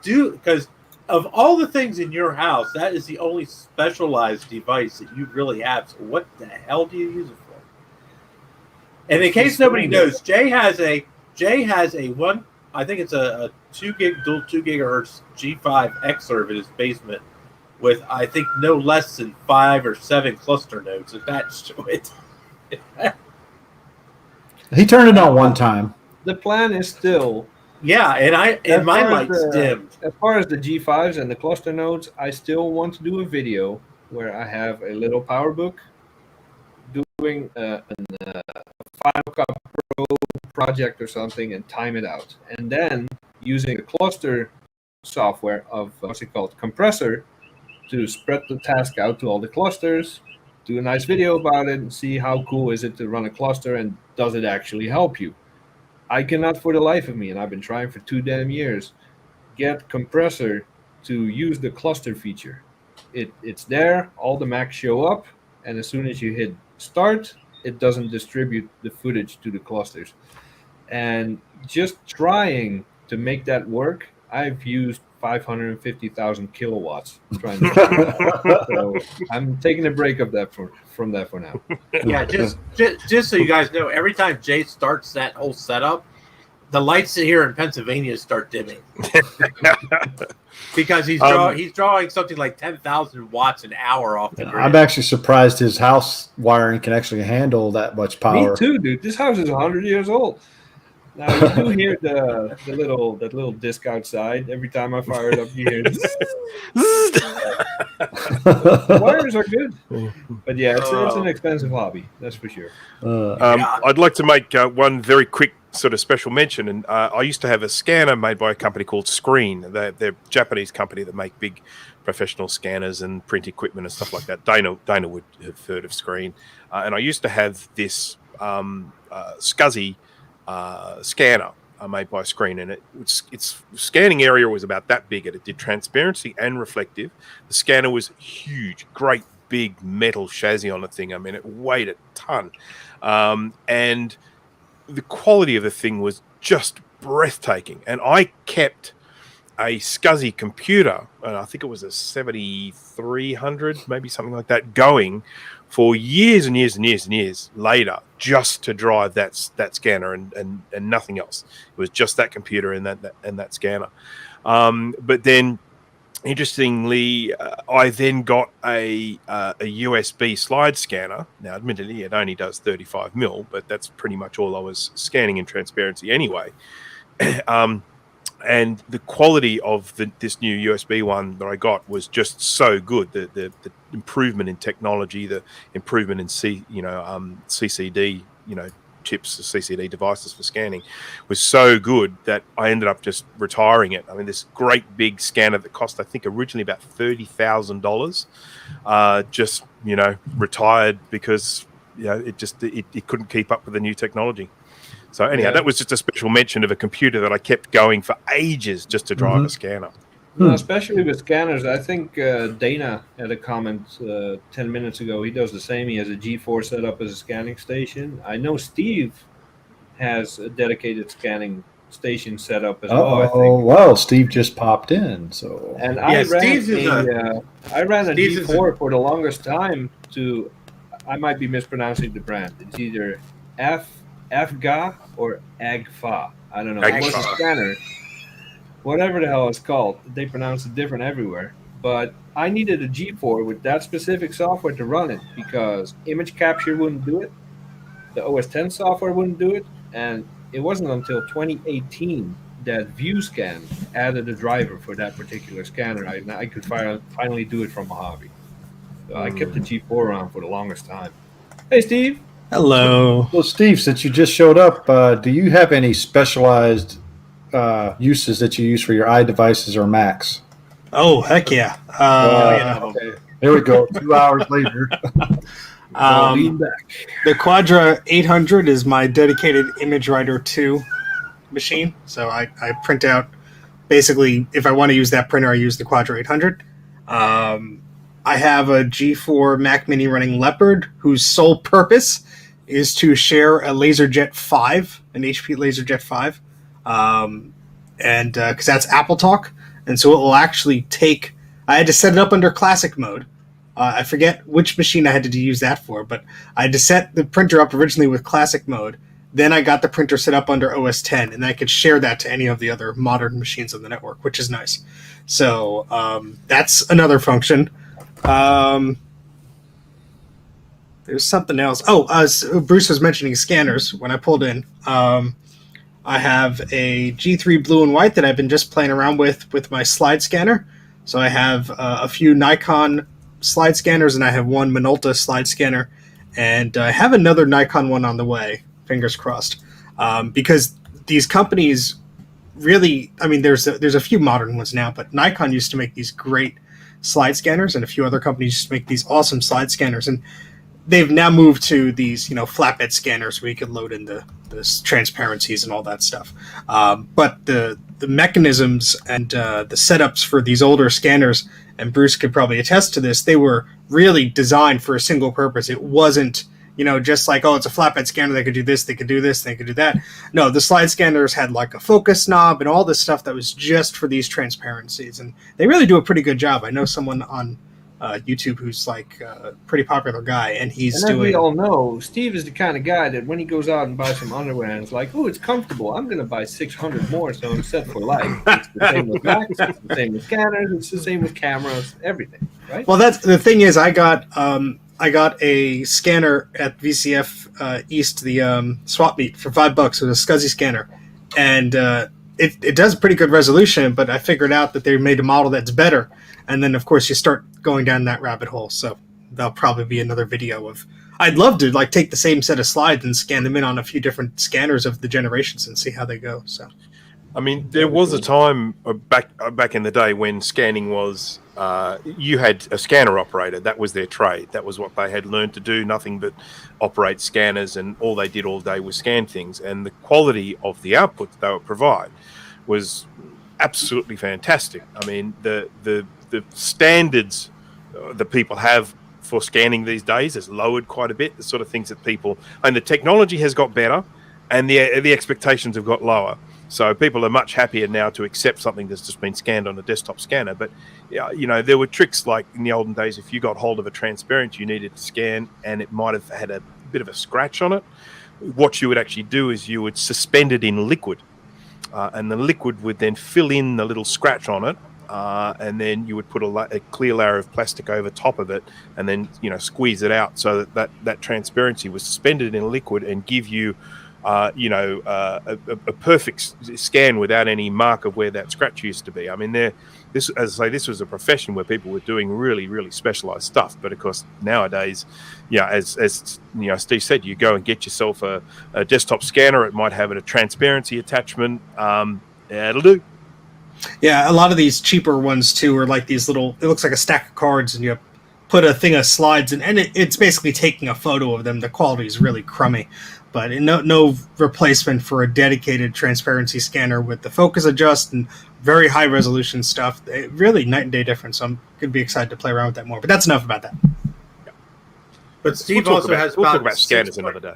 D: because of all the things in your house, that is the only specialized device that you really have. So what the hell do you use it for? And in case nobody knows, Jay has a one. I think it's a 2 gigahertz G5 Xserve in his basement with, I think, no less than 5 or 7 cluster nodes attached to it.
A: He turned it on one time.
B: The plan is still...
D: Yeah, and my light's dimmed.
B: As far as the G5s and the cluster nodes, I still want to do a video where I have a little PowerBook doing a Final Cut Pro project or something and time it out. And then using a cluster software of, what's it called, compressor, to spread the task out to all the clusters, do a nice video about it, and see how cool is it to run a cluster and does it actually help you. I cannot for the life of me, and I've been trying for 2 damn years, get compressor to use the cluster feature. It's there, all the Macs show up, and as soon as you hit start, it doesn't distribute the footage to the clusters. And just trying to make that work, I've used 550,000 kilowatts trying to do that. So I'm taking a break of that from that for now.
D: Yeah, just so you guys know, every time Jay starts that whole setup, the lights here in Pennsylvania start dimming because he's drawing something like 10,000 watts an hour off the grid.
A: I'm actually surprised his house wiring can actually handle that much power.
B: Me too, dude. This house is 100 years old. Now you do hear that little disc outside. Every time I fire it up, you hear the wires are good, but yeah, it's an expensive hobby, that's for sure.
C: I'd like to make one very quick sort of special mention, and I used to have a scanner made by a company called Screen. They're a Japanese company that make big professional scanners and print equipment and stuff like that. Dana would have heard of Screen, and I used to have this SCSI scanner made by Screen, and its scanning area was about that big, and it did transparency and reflective. The scanner was huge, great big metal chassis on the thing. I mean, it weighed a ton, and the quality of the thing was just breathtaking. And I kept a SCSI computer, and I think it was a 7300, maybe something like that, going for years and years and years and years later, just to drive that scanner and nothing else. It was just that computer and that scanner. But then, interestingly, I then got a USB slide scanner. Now, admittedly, it only does 35 mil, but that's pretty much all I was scanning in transparency anyway. and the quality of this new USB one that I got was just so good. The improvement in technology, the improvement in CCD, chips, the CCD devices for scanning, was so good that I ended up just retiring it. I mean, this great big scanner that cost, I think, originally about $30,000, just retired because it couldn't keep up with the new technology. So anyhow, that was just a special mention of a computer that I kept going for ages just to drive a scanner.
B: No, especially with scanners. I think Dana had a comment 10 minutes ago. He does the same. He has a G4 set up as a scanning station. I know Steve has a dedicated scanning station set up as well, I think.
A: Well, Steve just popped in. So
B: and I ran a G4 for the longest time I might be mispronouncing the brand. It's either Afga or Agfa. I don't know. It was a scanner. Whatever the hell it's called. They pronounce it different everywhere. But I needed a G4 with that specific software to run it because image capture wouldn't do it. The OS X software wouldn't do it. And it wasn't until 2018 that ViewScan added a driver for that particular scanner. I could finally do it from a hobby. So I kept the G4 around for the longest time. Hey, Steve.
E: Hello.
A: Well, Steve, since you just showed up, do you have any specialized uses that you use for your iDevices or Macs?
E: Oh, heck yeah.
A: Okay. There we go. 2 hours later.
E: The Quadra 800 is my dedicated Image Writer 2 machine. So I print out, basically, if I want to use that printer, I use the Quadra 800. I have a G4 Mac Mini running Leopard, whose sole purpose is to share a LaserJet 5, an HP LaserJet 5, and because that's AppleTalk, and so it will actually take. I had to set it up under classic mode. I forget which machine I had to use that for, but I had to set the printer up originally with classic mode. Then I got the printer set up under OS X, and I could share that to any of the other modern machines on the network, which is nice. So that's another function. There's something else. Bruce was mentioning scanners when I pulled in. I have a G3 blue and white that I've been just playing around with my slide scanner. So I have a few Nikon slide scanners, and I have one Minolta slide scanner, and I have another Nikon one on the way. Fingers crossed, because these companies really. I mean, there's a few modern ones now, but Nikon used to make these great slide scanners, and a few other companies used to make these awesome slide scanners, and they've now moved to these, flatbed scanners where you can load in the transparencies and all that stuff. But the mechanisms and the setups for these older scanners, and Bruce could probably attest to this, they were really designed for a single purpose. It wasn't, just like, it's a flatbed scanner, they could do this, they could do this, they could do that. No, the slide scanners had like a focus knob and all this stuff that was just for these transparencies. And they really do a pretty good job. I know someone on YouTube who's like a pretty popular guy, and he's doing.
B: We all know, Steve is the kind of guy that when he goes out and buys some underwear and it's like, oh, it's comfortable, I'm going to buy 600 more, so I'm set for life. It's the same with Macs, it's the same with scanners, it's the same with cameras, everything, right?
E: Well, that's the thing is, I got a scanner at VCF East, the swap meet, for $5 with a SCSI scanner, and it does pretty good resolution. But I figured out that they made a model that's better, and then of course you start going down that rabbit hole. So that'll probably be another video of. I'd love to take the same set of slides and scan them in on a few different scanners of the generations and see how they go. So,
C: I mean, there was a time back in the day when scanning was you had a scanner operator. That was their trade. That was what they had learned to do. Nothing but operate scanners, and all they did all day was scan things. And the quality of the output they would provide was absolutely fantastic. I mean, the standards that people have for scanning these days has lowered quite a bit. The sort of things that and the technology has got better, and the expectations have got lower. So people are much happier now to accept something that's just been scanned on a desktop scanner. But there were tricks like in the olden days, if you got hold of a transparent you needed to scan and it might have had a bit of a scratch on it, what you would actually do is you would suspend it in liquid, and the liquid would then fill in the little scratch on it, and then you would put a clear layer of plastic over top of it, and then squeeze it out so that transparency was suspended in liquid and give you a perfect scan without any mark of where that scratch used to be. I mean, this was a profession where people were doing really, really specialized stuff. But of course, nowadays, as Steve said, you go and get yourself a desktop scanner. It might have a transparency attachment. It'll do.
E: Yeah, a lot of these cheaper ones too are like these little. It looks like a stack of cards, and you put a thing of slides in, and it's basically taking a photo of them. The quality is really crummy, but no replacement for a dedicated transparency scanner with the focus adjust and very high resolution stuff. Really night and day difference. So I'm gonna be excited to play around with that more. But that's enough about that.
D: But Steve
C: We'll
D: also has
C: talk
D: about
C: about scanners another day.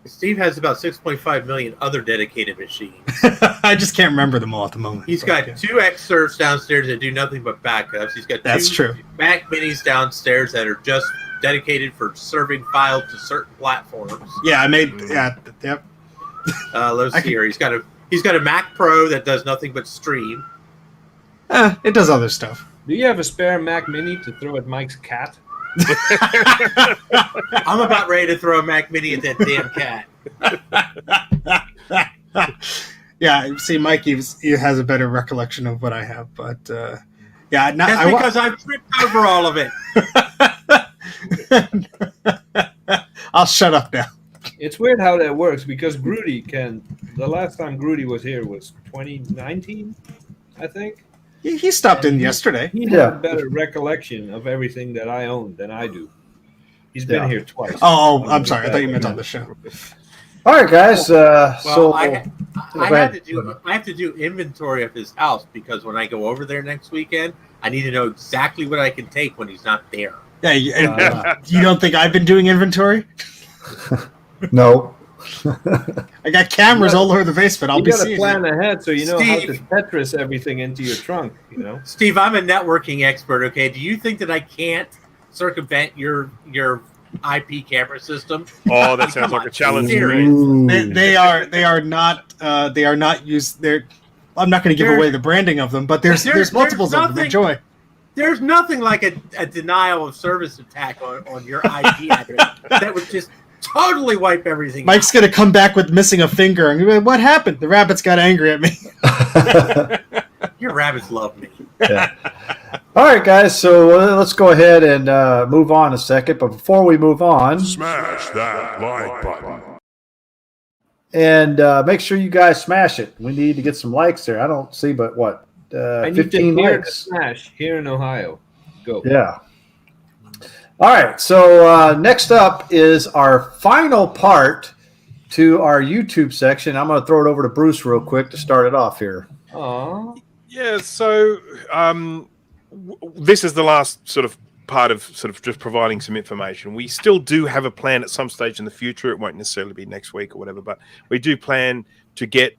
D: Steve has about 6.5 million other dedicated machines.
E: I just can't remember them all at the moment.
D: He's got 2 X-Serves downstairs that do nothing but backups. He's got
E: That's
D: 2
E: true.
D: Mac Minis downstairs that are just dedicated for serving files to certain platforms.
E: Yeah, I made. Yeah, yep.
D: Let's see here. He's got a Mac Pro that does nothing but stream.
E: It does other stuff.
B: Do you have a spare Mac Mini to throw at Mike's cat?
D: I'm about ready to throw a Mac Mini at that damn cat.
E: Yeah, see, Mike he has a better recollection of what I have, but yeah,
D: That's because I've tripped over all of it.
E: I'll shut up now.
B: It's weird how that works because Grudy the last time Grudy was here was 2019, I think.
E: He stopped in yesterday.
B: He had a better recollection of everything that I own than I do. He's been here twice.
E: Oh, I'm sorry. I thought you meant on the show.
A: All right, guys.
D: I have to do inventory of his house because when I go over there next weekend, I need to know exactly what I can take when he's not there.
E: Yeah, you don't think I've been doing inventory?
A: No.
E: I got cameras all over the basement. I'll be
B: seeing. You got to
E: it.
B: plan ahead so you know
D: Steve,
B: how to Tetris everything into your trunk.
D: Steve, I'm a networking expert. Okay, do you think that I can't circumvent your IP camera system?
C: Oh, that sounds like a challenge.
E: They are not used. I'm not going to give away the branding of them, but there's multiples of them. Enjoy.
D: There's nothing like a denial of service attack on your IP address that would just totally wipe everything.
E: Mike's going to come back with missing a finger. And like, what happened? The rabbits got angry at me.
D: Your rabbits love me.
A: Yeah. All right, guys. So let's go ahead and move on a second. But before we move on,
F: smash that like button.
A: And make sure you guys smash it. We need to get some likes there. I don't see but what? 15 likes.
B: Smash here in Ohio. Go.
A: Yeah. All right. So next up is our final part to our YouTube section. I'm going to throw it over to Bruce real quick to start it off here.
B: Aww.
C: Yeah. So this is the last sort of part of sort of just providing some information. We still do have a plan at some stage in the future. It won't necessarily be next week or whatever, but we do plan to get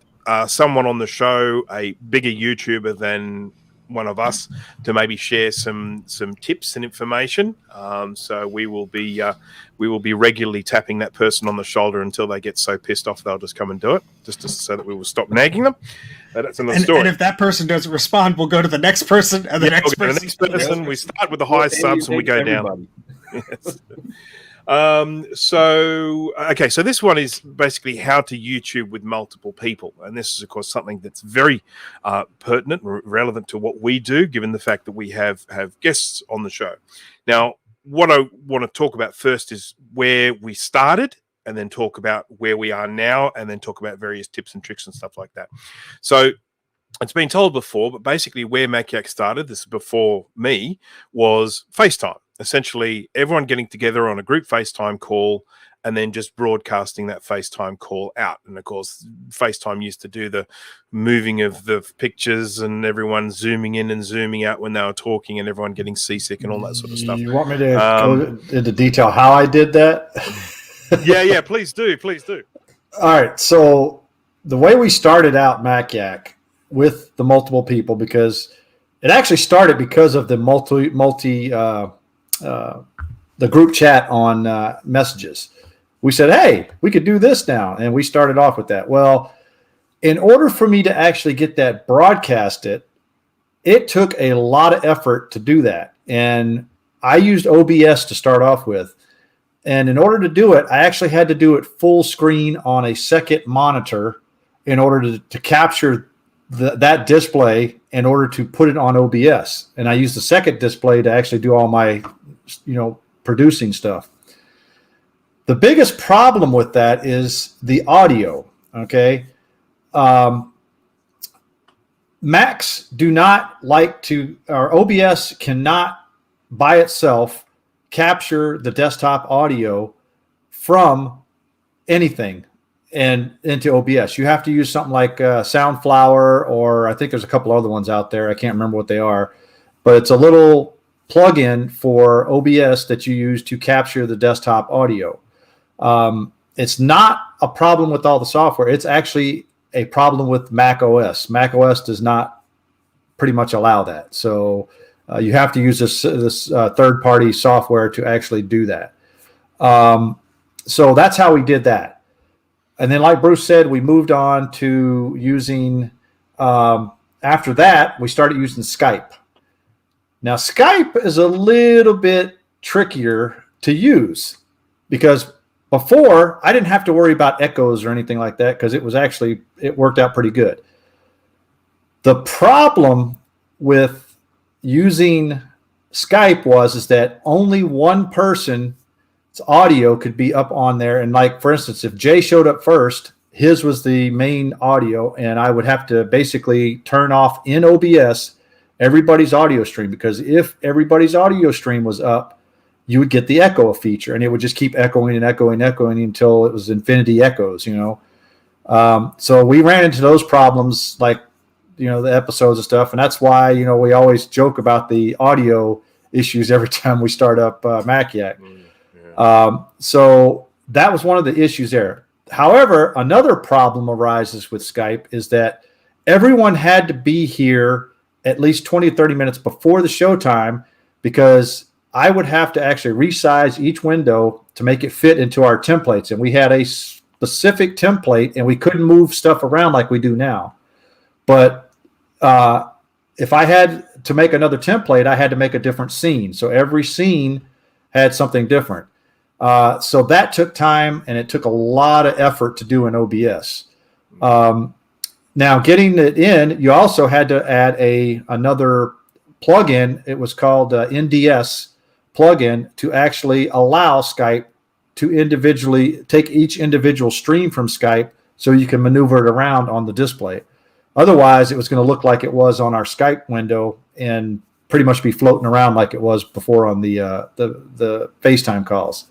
C: someone on the show, a bigger YouTuber than one of us, to maybe share some tips and information. So we will be regularly tapping that person on the shoulder until they get so pissed off they'll just come and do it, so that we will stop nagging them. That's another story.
E: And if that person doesn't respond, we'll go to the next person and the next person.
C: We start with the highest subs and we go down. Yes. So this one is basically how to YouTube with multiple people, and this is of course something that's very pertinent and relevant to what we do, given the fact that we have guests on the show. Now, what I want to talk about first is where we started, and then talk about where we are now, and then talk about various tips and tricks and stuff like that. So it's been told before, but basically where Mac Yak started, this is before me, was FaceTime. Essentially, everyone getting together on a group FaceTime call and then just broadcasting that FaceTime call out. And, of course, FaceTime used to do the moving of the pictures and everyone zooming in and zooming out when they were talking and everyone getting seasick and all that sort of stuff.
A: You want me to go into detail how I did that?
C: Yeah, please do.
A: All right, so the way we started out Mac Yak with the multiple people, because it actually started because of the the group chat on messages. We said, hey, we could do this now. And we started off with that. Well, in order for me to actually get that broadcasted, it took a lot of effort to do that. And I used OBS to start off with. And in order to do it, I actually had to do it full screen on a second monitor in order to capture that display in order to put it on OBS. And I used the second display to actually do all my, producing stuff. The biggest problem with that is the audio. Okay. Macs do not like to, or OBS cannot by itself capture the desktop audio from anything and into OBS. You have to use something like Soundflower, or I think there's a couple other ones out there. I can't remember what they are, but it's a little plugin for OBS that you use to capture the desktop audio. It's not a problem with all the software. It's actually a problem with Mac OS. Mac OS does not pretty much allow that. So you have to use this third-party software to actually do that. So that's how we did that. And then, like Bruce said, we moved on to using, after that, we started using Skype. Now, Skype is a little bit trickier to use because before I didn't have to worry about echoes or anything like that because it worked out pretty good. The problem with using Skype is that only one person's audio could be up on there. And like, for instance, if Jay showed up first, his was the main audio, and I would have to basically turn off in OBS everybody's audio stream, because if everybody's audio stream was up, you would get the echo feature, and it would just keep echoing and echoing, until it was infinity echoes, So we ran into those problems, like, the episodes and stuff. And that's why, we always joke about the audio issues every time we start up Mac Yak. So that was one of the issues there. However, another problem arises with Skype is that everyone had to be here at least 20 or 30 minutes before the show time, because I would have to actually resize each window to make it fit into our templates. And we had a specific template, and we couldn't move stuff around like we do now. But if I had to make another template, I had to make a different scene. So every scene had something different. So that took time, and it took a lot of effort to do in OBS. Now, getting it in, you also had to add another plugin. It was called NDS plugin to actually allow Skype to individually take each individual stream from Skype so you can maneuver it around on the display. Otherwise, it was going to look like it was on our Skype window and pretty much be floating around like it was before on the FaceTime calls.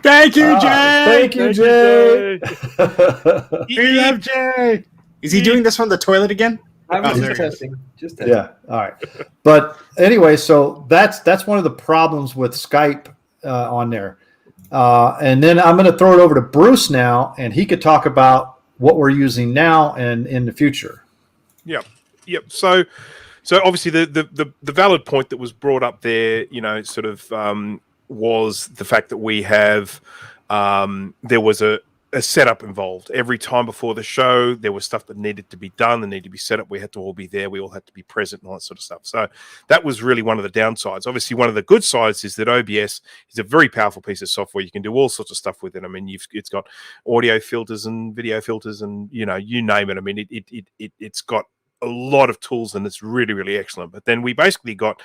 E: Thank you, Jay.
A: Thank you, Jay.
E: We love Jay. Is he doing this on the toilet again?
B: I was just testing.
A: Yeah. All right. But anyway, so that's one of the problems with Skype on there. And then I'm going to throw it over to Bruce now, and he could talk about what we're using now and in the future.
C: Yep. So obviously the valid point that was brought up there, was the fact that we have there was a setup involved. Every time before the show, there was stuff that needed to be done and needed to be set up. We had to all be there. We all had to be present and all that sort of stuff. So that was really one of the downsides. Obviously, one of the good sides is that OBS is a very powerful piece of software. You can do all sorts of stuff with it. I mean, it's got audio filters and video filters and, you name it. I mean, it's got a lot of tools, and it's really, really excellent. But then we basically got,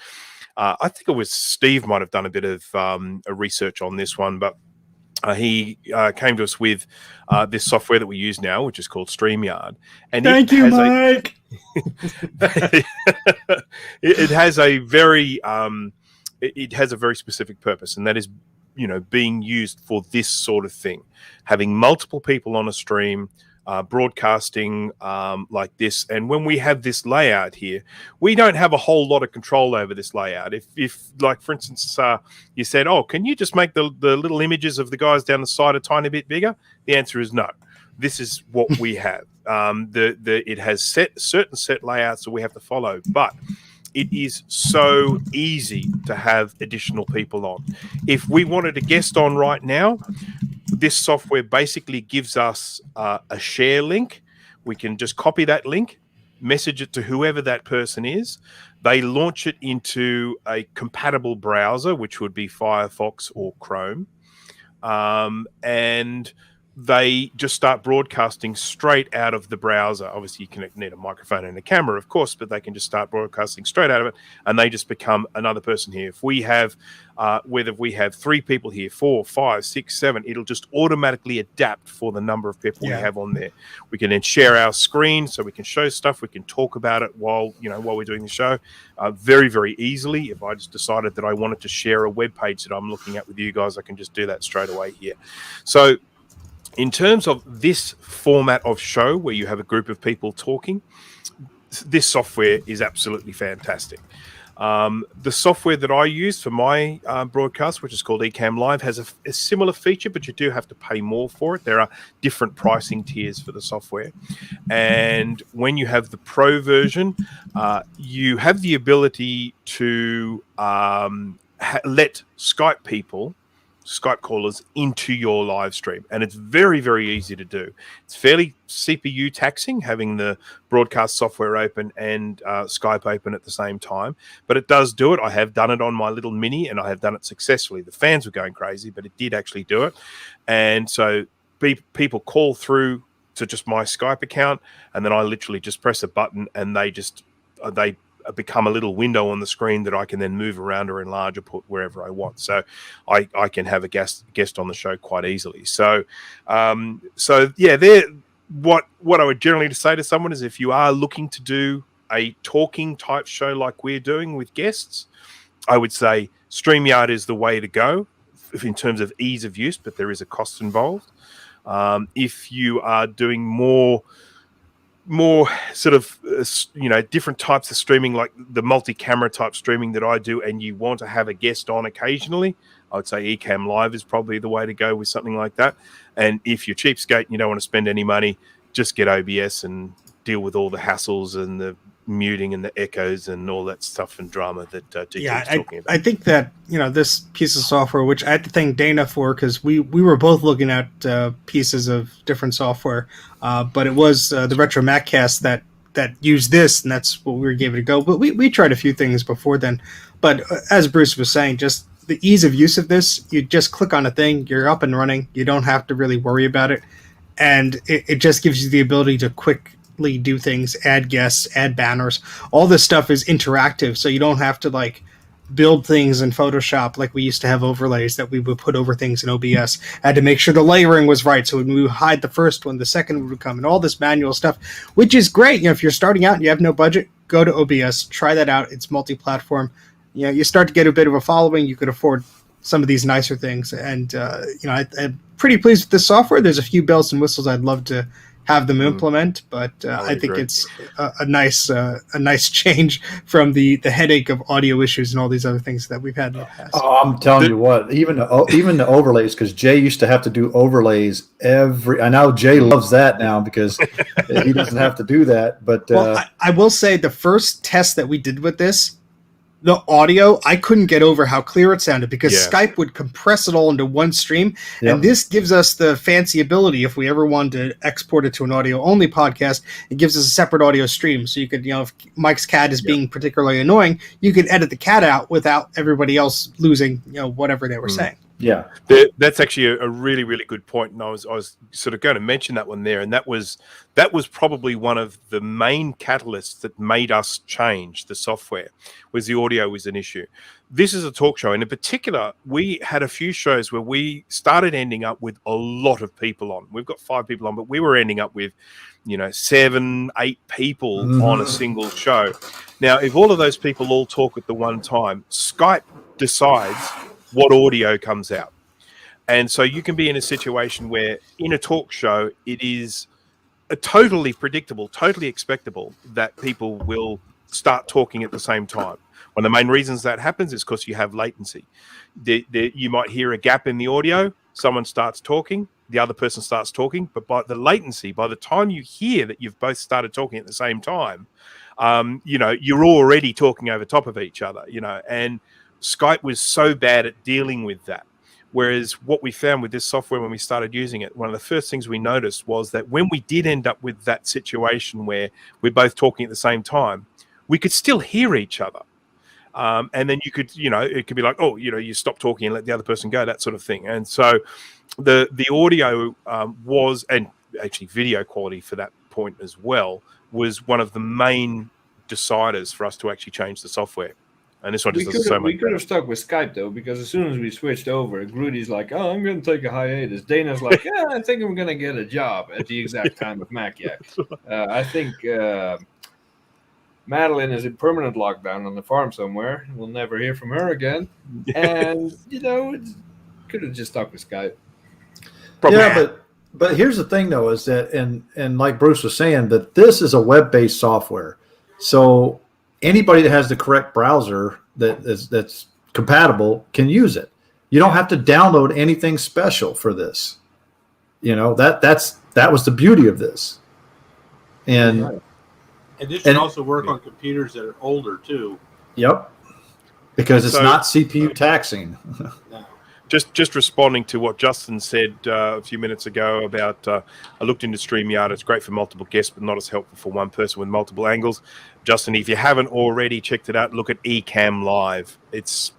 C: I think it was Steve might have done a bit of a research on this one, but he came to us with this software that we use now, which is called StreamYard. And
E: Thank you, Mike.
C: It has a very specific purpose, and that is, being used for this sort of thing, having multiple people on a stream, broadcasting like this. And when we have this layout here, we don't have a whole lot of control over this layout. If like, for instance, you said, oh, can you just make the little images of the guys down the side a tiny bit bigger? The answer is no. This is what we have. It has certain set layouts that we have to follow, but it is so easy to have additional people on. If we wanted a guest on right now, this software basically gives us a share link. We can just copy that link, message it to whoever that person is. They launch it into a compatible browser, which would be Firefox or Chrome. and they just start broadcasting straight out of the browser. Obviously, you can need a microphone and a camera, of course, but they can just start broadcasting straight out of it, and they just become another person here. If we have, whether we have 3 people here, 4, 5, 6, 7, it'll just automatically adapt for the number of people we have on there. We can then share our screen, so we can show stuff. We can talk about it while we're doing the show, very, very easily. If I just decided that I wanted to share a web page that I'm looking at with you guys, I can just do that straight away here. So, in terms of this format of show where you have a group of people talking, this software is absolutely fantastic. The software that I use for my broadcast, which is called Ecamm Live, has a similar feature, but you do have to pay more for it. There are different pricing tiers for the software. And when you have the Pro version, you have the ability to let Skype callers into your live stream, and it's very, very easy to do. It's fairly CPU taxing having the broadcast software open and Skype open at the same time, but it does do it. I have done it on my little Mini, and I have done it successfully. The fans were going crazy, but it did actually do it. And so people call through to just my Skype account, and then I literally just press a button, and they become a little window on the screen that I can then move around or enlarge or put wherever I want. So I can have a guest on the show quite easily. So what I would generally say to someone is, if you are looking to do a talking type show like we're doing with guests, I would say StreamYard is the way to go in terms of ease of use, but there is a cost involved. If you are doing more sort of different types of streaming, like the multi-camera type streaming that I do, and you want to have a guest on occasionally, I would say Ecamm Live is probably the way to go with something like that. And if you're cheapskate and you don't want to spend any money, just get OBS and deal with all the hassles and the muting and the echoes and all that stuff and drama that GK's talking about.
E: I think that this piece of software, which I had to thank Dana for, because we were both looking at pieces of different software, but it was the Retro Maccast that used this, and that's what we gave it a go. But we tried a few things before then. But as Bruce was saying, just the ease of use of this, you just click on a thing, you're up and running. You don't have to really worry about it, and it just gives you the ability to quickly do things, add guests, add banners. All this stuff is interactive, so you don't have to build things in Photoshop like we used to have overlays that we would put over things in OBS. I had to make sure the layering was right, so when we would hide the first one, the second would come, and all this manual stuff, which is great. If you're starting out and you have no budget, go to OBS, try that out. It's multi-platform. You start to get a bit of a following, you could afford some of these nicer things, and I'm pretty pleased with this software. There's a few bells and whistles I'd love to have them implement, but I think it's a nice change from the headache of audio issues and all these other things that we've had in the past.
A: Oh, I'm telling you what, even the overlays, because Jay used to have to do overlays I know Jay loves that now because he doesn't have to do that. But
E: I will say the first test that we did with this, the audio, I couldn't get over how clear it sounded, because Skype would compress it all into one stream. Yep. And this gives us the fancy ability, if we ever wanted to export it to an audio-only podcast, it gives us a separate audio stream. So you could, if Mike's cat is being particularly annoying, you could edit the cat out without everybody else losing, whatever they were saying.
A: Yeah,
C: that's actually a really, really good point, and I was sort of going to mention that one there, and that was probably one of the main catalysts that made us change the software. Was the audio was an issue. This is a talk show, and in particular, we had a few shows where we started ending up with a lot of people on. We've got 5 people on, but we were ending up with 7, 8 people on a single show. Now, if all of those people all talk at the one time, Skype decides what audio comes out. And so you can be in a situation where in a talk show, it is totally predictable, totally expectable that people will start talking at the same time. One of the main reasons that happens is because you have latency. You might hear a gap in the audio, someone starts talking, the other person starts talking, but by the latency, by the time you hear that you've both started talking at the same time, you're already talking over top of each other, and Skype was so bad at dealing with that. Whereas what we found with this software when we started using it, one of the first things we noticed was that when we did end up with that situation where we're both talking at the same time, we could still hear each other. And then you could, it could be like, oh, you stop talking and let the other person go, that sort of thing. And so the audio was, and actually video quality for that point as well, was one of the main deciders for us to actually change the software. And this one just does so much
B: we could have stuck with Skype though, because as soon as we switched over, Grudy's like, "Oh, I'm going to take a hiatus." Dana's like, "Yeah, I think I'm going to get a job at the exact time of Mac Yak." I think Madeline is in permanent lockdown on the farm somewhere. We'll never hear from her again. And it could have just stuck with Skype.
A: Probably. Yeah, but here's the thing though, is that and like Bruce was saying, that this is a web-based software, so anybody that has the correct browser that's compatible can use it. You don't have to download anything special for this. That was the beauty of this. And
D: this should also work on computers that are older too.
A: Yep. Because it's not CPU taxing.
D: No.
C: Just responding to what Justin said a few minutes ago about I looked into StreamYard. It's great for multiple guests, but not as helpful for one person with multiple angles. Justin, if you haven't already checked it out, look at Ecamm Live. It's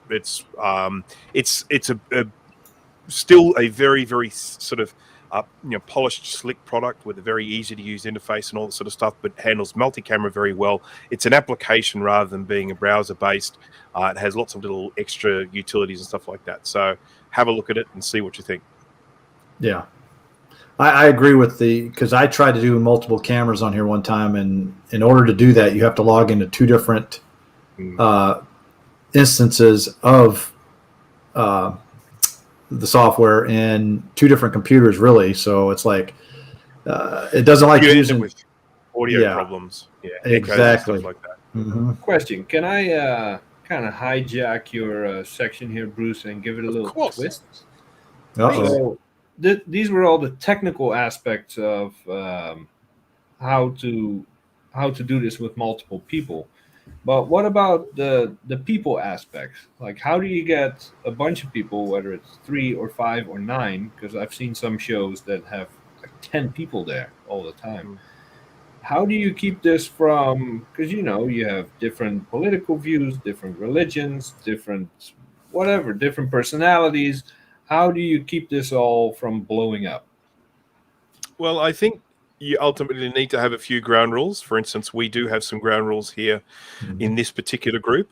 C: still a very, very sort of polished, slick product with a very easy to use interface and all that sort of stuff, but handles multi-camera very well. It's an application rather than being a browser based. It has lots of little extra utilities and stuff like that. So have a look at it and see what you think.
A: Yeah. I agree with because I tried to do multiple cameras on here one time, and in order to do that, you have to log into two different instances of the software and two different computers, really. So it's like it doesn't like using
C: with audio problems. Yeah,
A: exactly.
C: Stuff like that.
A: Mm-hmm.
B: Question: can I kind of hijack your section here, Bruce, and give it a little twist? So these were all the technical aspects of how to do this with multiple people. But what about the people aspects? Like, how do you get a bunch of people, whether it's 3 or 5 or 9? Because I've seen some shows that have like 10 people there all the time. How do you keep this from? Because you have different political views, different religions, different personalities. How do you keep this all from blowing up?
C: Well, I think you ultimately need to have a few ground rules. For instance, we do have some ground rules here in this particular group.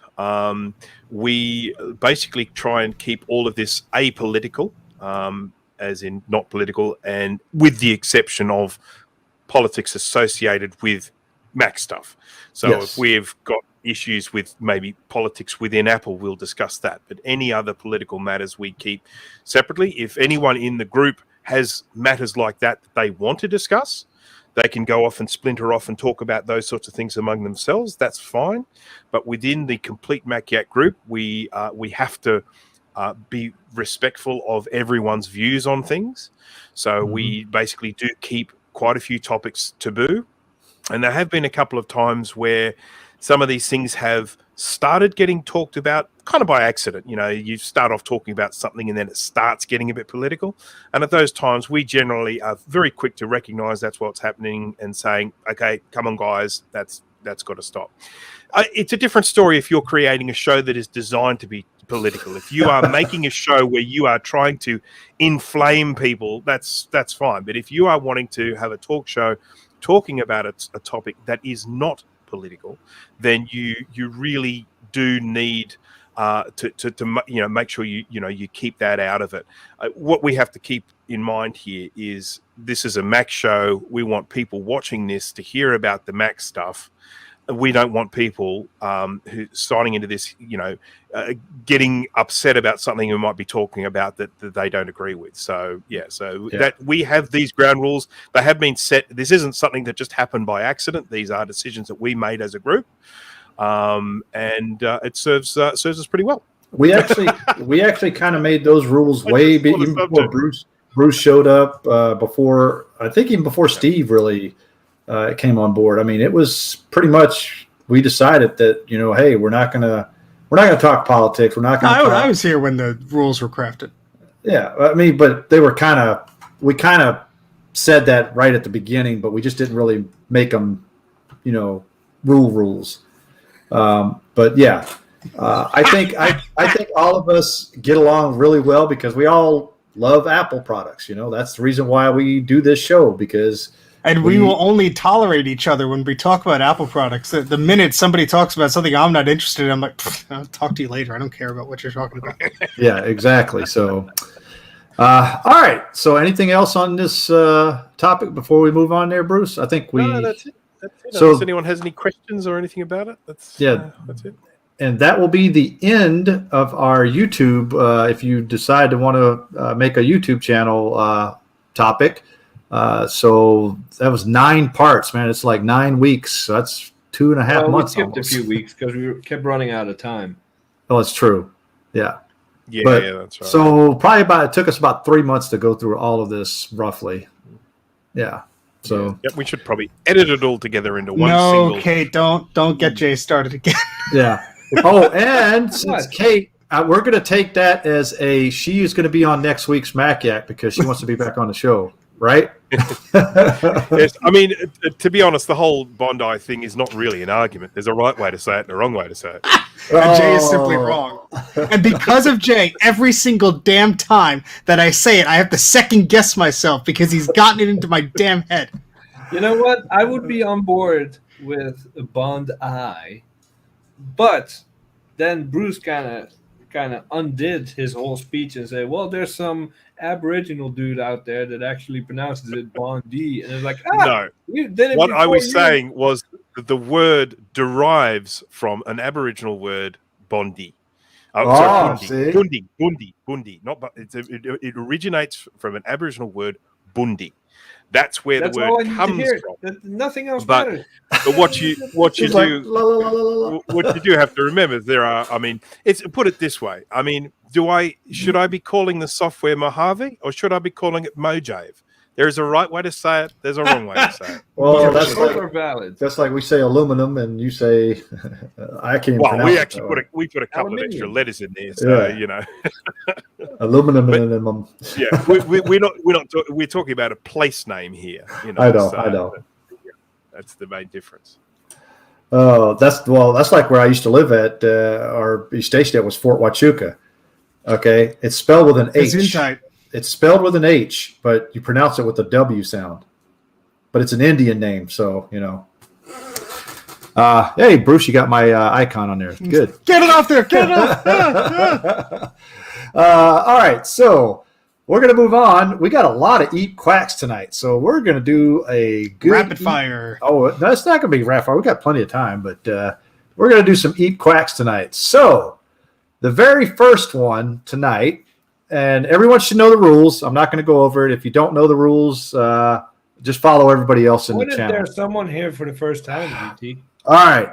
C: We basically try and keep all of this apolitical, as in not political, and with the exception of politics associated with Mac stuff. So if we've got issues with maybe politics within Apple, we'll discuss that. But any other political matters we keep separately. If anyone in the group has matters like that they want to discuss, they can go off and splinter off and talk about those sorts of things among themselves. That's fine. But within the complete Mac Yak group, we have to be respectful of everyone's views on things. So we basically do keep quite a few topics taboo. And there have been a couple of times where some of these things have started getting talked about kind of by accident. You start off talking about something and then it starts getting a bit political. And at those times, we generally are very quick to recognize that's what's happening and saying, okay, come on, guys, that's got to stop. It's a different story if you're creating a show that is designed to be political. If you are making a show where you are trying to inflame people, that's fine. But if you are wanting to have a talk show talking about a topic that is not political, then you really do need to make sure you keep that out of it. What we have to keep in mind here is this is a Mac show. We want people watching this to hear about the Mac stuff. We don't want people who signing into this, getting upset about something we might be talking about that they don't agree with. So, that we have these ground rules. They have been set. This isn't something that just happened by accident. These are decisions that we made as a group, and it serves us pretty well.
A: We actually kind of made those rules even before Bruce showed up. Even before Steve really came on board. I mean, it was pretty much we decided that hey, we're not gonna talk politics. We're not gonna.
E: I was here when the rules were crafted.
A: Yeah, I mean, but they were we kind of said that right at the beginning, but we just didn't really make them, rules. But yeah, I think all of us get along really well because we all love Apple products. That's the reason why we do this show, because
E: And we will only tolerate each other when we talk about Apple products. The minute somebody talks about something I'm not interested in, I'm like, I'll talk to you later. I don't care about what you're talking about.
A: Yeah, exactly. So, all right. So, anything else on this topic before we move on there, Bruce? I think we.
C: No, that's it.
A: So,
C: unless anyone has any questions or anything about it, that's it.
A: And that will be the end of our YouTube. If you decide to want to make a YouTube channel topic. So that was 9 parts, man. It's like 9 weeks. So that's 2.5 months.
B: We skipped
A: almost.
B: a few weeks because we kept running out of time.
A: Oh, it's true. Yeah.
C: Yeah, that's right.
A: So probably it took us about 3 months to go through all of this roughly. Yeah. So
C: we should probably edit it all together into one
E: no,
C: single.
E: Kate, don't get Jay started again.
A: Yeah. Oh, and since Kate, we're going to take that as she is going to be on next week's Mac Yak because she wants to be back on the show, right?
C: Yes, I mean, to be honest, the whole Bondi thing is not really an argument. There's a right way to say it and a wrong way to say it.
E: Jay is simply wrong. And because of Jay, every single damn time that I say it, I have to second guess myself because he's gotten it into my damn head.
B: You know what? I would be on board with Bondi, but then Bruce kind of undid his whole speech and said, well, there's some Aboriginal dude out there that actually pronounces it Bondi, and it's like,
C: no. What I was saying was that the word derives from an Aboriginal word, Bondi. Bundi. Not it originates from an Aboriginal word, Bundi. That's where the word comes from.
B: Nothing else matters.
C: But what you do have to remember is put it this way. I mean, should I be calling the software Mojave or should I be calling it Mojave? There is a right way to say it. There's a wrong way to say it.
A: Well,
B: valid.
A: That's like we say aluminum and you say I can't.
C: Well, we actually put a couple of extra letters in there, so
A: aluminum and aluminum.
C: Yeah, we're talking about a place name here.
A: I know.
C: That's the main difference.
A: Oh, that's like where I used to live at. Our station at was Fort Huachuca. Okay, it's spelled with an H. It's spelled with an H, but you pronounce it with a W sound. But it's an Indian name, so hey, Bruce, you got my icon on there. Good.
E: Get it off there. Get it off.
A: All right, so we're going to move on. We got a lot of eat quacks tonight, so we're going to do a good
E: rapid fire.
A: Oh, no, it's not going to be rapid fire. We got plenty of time, but we're going to do some eat quacks tonight. So the very first one tonight. And everyone should know the rules. I'm not going to go over it. If you don't know the rules, just follow everybody else in the channel.
B: There's someone here for the first time, GT.
A: All right.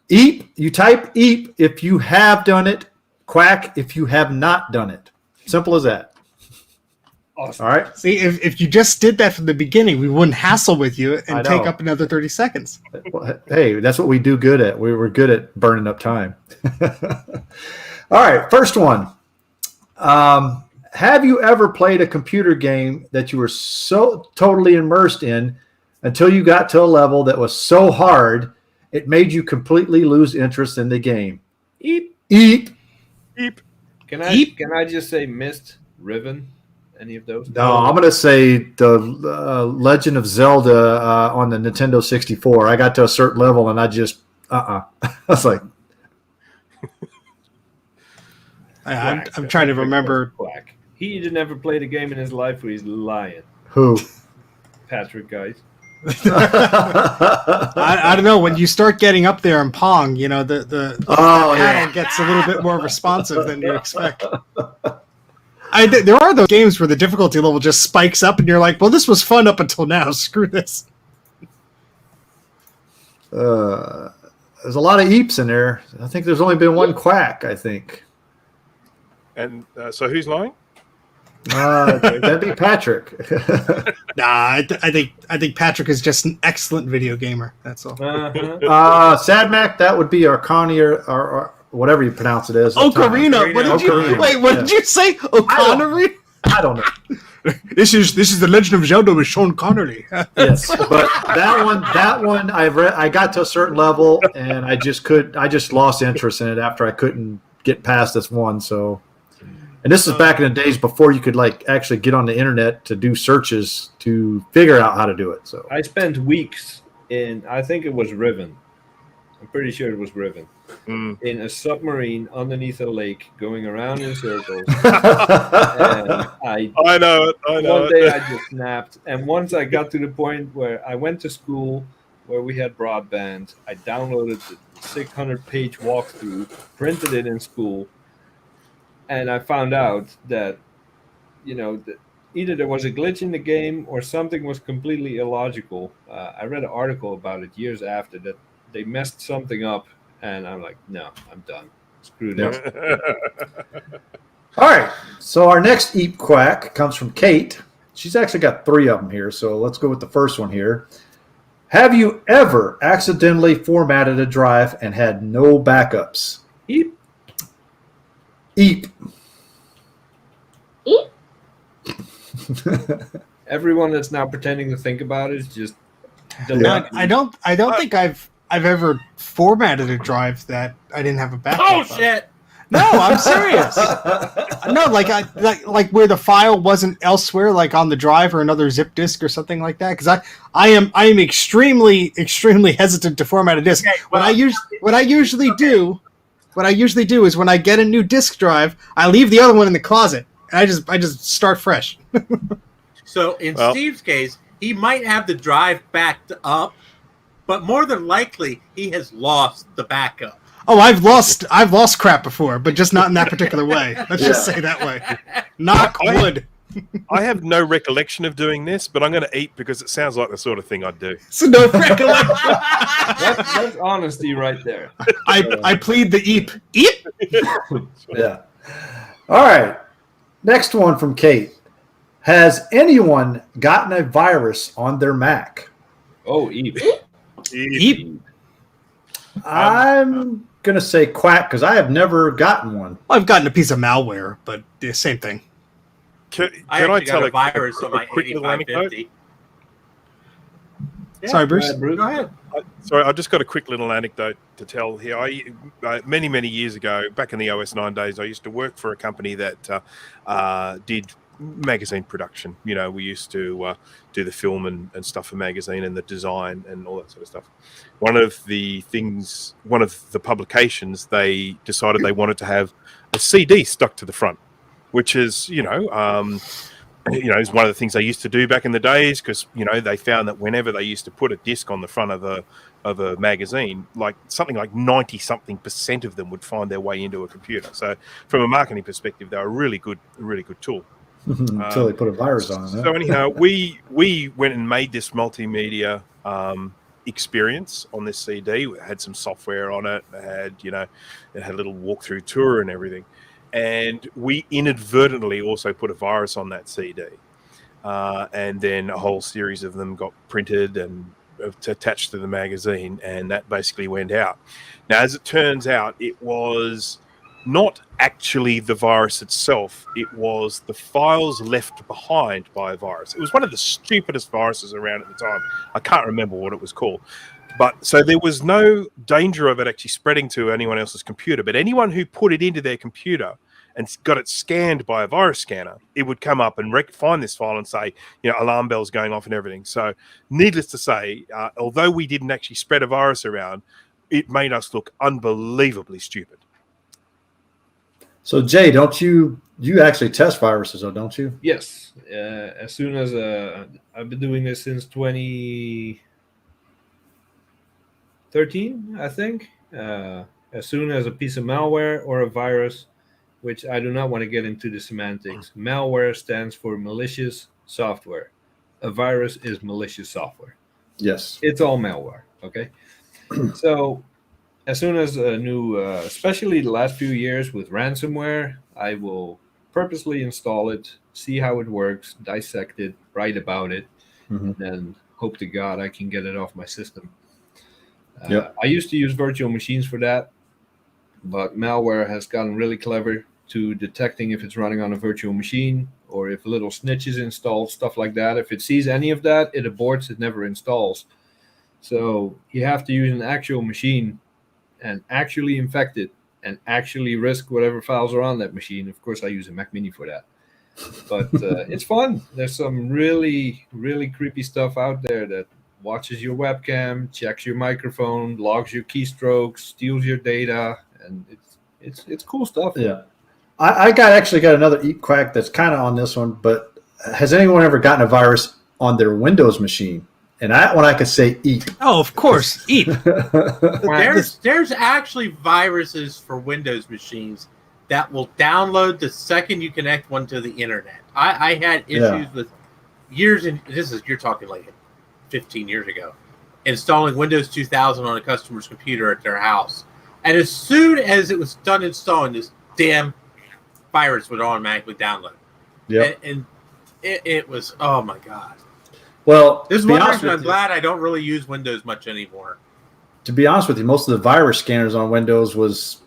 A: Eep. You type eep if you have done it. Quack if you have not done it. Simple as that.
B: Awesome.
A: All right.
E: See, if you just did that from the beginning, we wouldn't hassle with you and take up another 30 seconds.
A: Well, hey, that's what we do good at. We're good at burning up time. All right. First one. Have you ever played a computer game that you were so totally immersed in until you got to a level that was so hard it made you completely lose interest in the game?
B: Eep.
A: Eep.
C: Eep.
B: Can I just say Myst, Riven, any of those?
A: No, I'm going to say the Legend of Zelda on the Nintendo 64. I got to a certain level and I just I was like.
E: I'm trying to remember.
B: Quack. He never played a game in his life where he's lying.
A: Who?
B: Patrick, guys.
E: I don't know. When you start getting up there in Pong, the panel gets a little bit more responsive than you expect. There are those games where the difficulty level just spikes up and you're like, well, this was fun up until now. Screw this.
A: There's a lot of eeps in there. I think there's only been one quack, I think.
C: And so who's lying?
A: That'd be Patrick.
E: Nah, I think Patrick is just an excellent video gamer. That's all.
A: Sad Mac, that would be Arcani or whatever you pronounce it as.
E: Ocarina. What did you say? Ocarina?
A: I don't know.
E: This is the Legend of Zelda with Sean Connery.
A: Yes, but that one I got to a certain level and I just lost interest in it after I couldn't get past this one. So, and this is back in the days before you could like actually get on the internet to do searches to figure out how to do it. So
B: I spent weeks I think it was Riven. I'm pretty sure it was Riven. In a submarine underneath a lake, going around in circles. And
C: I know it.
B: One day I just snapped, and once I got to the point where I went to school, where we had broadband, I downloaded the 600-page walkthrough, printed it in school, and I found out that, that either there was a glitch in the game or something was completely illogical. I read an article about it years after that they messed something up, and I'm like, no, I'm done. Screw this.
A: all right. So our next Eep Quack comes from Kate. She's actually got 3 of them here. So let's go with the first one here. Have you ever accidentally formatted a drive and had no backups?
B: Eep.
A: Eep.
G: Eep.
B: Everyone that's now pretending to think about it is just.
A: Yeah.
E: I don't think I've ever formatted a drive that I didn't have a backup.
D: Oh
E: of.
D: shit!
E: No, I'm serious. No, like where the file wasn't elsewhere, like on the drive or another zip disk or something like that. Because I am extremely hesitant to format a disk.
D: Okay,
E: What I usually do is when I get a new disk drive, I leave the other one in the closet and I just start fresh.
D: So in Steve's case, he might have the drive backed up, but more than likely he has lost the backup.
E: Oh, I've lost crap before, but just not in that particular way. Let's just say that way. Knock wood.
C: I have no recollection of doing this, but I'm going to eat because it sounds like the sort of thing I'd do.
E: So no recollection.
B: That's honesty right there.
E: I plead the eep. Eep.
A: Yeah. All right. Next one from Kate. Has anyone gotten a virus on their Mac?
B: Oh, Eep.
E: Eep.
A: I'm going to say Quack because I have never gotten one.
E: I've gotten a piece of malware, but the same thing.
C: Can
D: I
C: I
D: actually
C: tell
D: got a virus on my
C: quick little anecdote?
D: 8550. Yeah,
E: Sorry, Bruce.
D: Go ahead.
C: Sorry, I've just got a quick little anecdote to tell here. Many years ago, back in the OS9 days, I used to work for a company that did magazine production. We used to do the film and stuff for magazine and the design and all that sort of stuff. One of the publications, they decided they wanted to have a CD stuck to the front, which is is one of the things they used to do back in the days because they found that whenever they used to put a disc on the front of a magazine, like something like 90-something% of them would find their way into a computer. So from a marketing perspective, they're a really good tool.
A: Until they put a virus on it.
C: So anyhow, we went and made this multimedia experience on this CD. It had some software on it. It had a little walkthrough tour and everything. And we inadvertently also put a virus on that CD. And then a whole series of them got printed and attached to the magazine, and that basically went out. Now, as it turns out, it was not actually the virus itself. It was the files left behind by a virus. It was one of the stupidest viruses around at the time. I can't remember what it was called. But so there was no danger of it actually spreading to anyone else's computer. But anyone who put it into their computer and got it scanned by a virus scanner, it would come up and find this file and say, alarm bells going off and everything. So needless to say, although we didn't actually spread a virus around, it made us look unbelievably stupid.
A: So Jay, don't you actually test viruses, though, don't you?
B: Yes. As soon as I've been doing this since 2013, I think. As soon as a piece of malware or a virus, which I do not want to get into the semantics. Malware stands for malicious software. A virus is malicious software.
A: Yes.
B: It's all malware. Okay. So as soon as a new, especially the last few years with ransomware, I will purposely install it, see how it works, dissect it, write about it, and hope to God I can get it off my system.
A: Yep.
B: I used to use virtual machines for that, but malware has gotten really clever to detecting if it's running on a virtual machine or if a little snitch is installed, stuff like that. If it sees any of that, it aborts, it never installs. So you have to use an actual machine and actually infect it and actually risk whatever files are on that machine. Of course, I use a Mac Mini for that. But it's fun. There's some really, really creepy stuff out there that watches your webcam, checks your microphone, logs your keystrokes, steals your data, and it's cool stuff.
A: Yeah. I actually got another Eat Quack that's kind of on this one, but has anyone ever gotten a virus on their Windows machine? And that one I could say eat.
E: Oh, of course, eat.
D: There's actually viruses for Windows machines that will download the second you connect one to the internet. I had issues with years, and you're talking like 15 years ago, installing Windows 2000 on a customer's computer at their house. And as soon as it was done installing, this damn virus would automatically download.
A: Yeah.
D: And it was, oh my God.
A: Well,
D: This is one reason I'm glad I don't really use Windows much anymore.
A: To be honest with you, most of the virus scanners on Windows was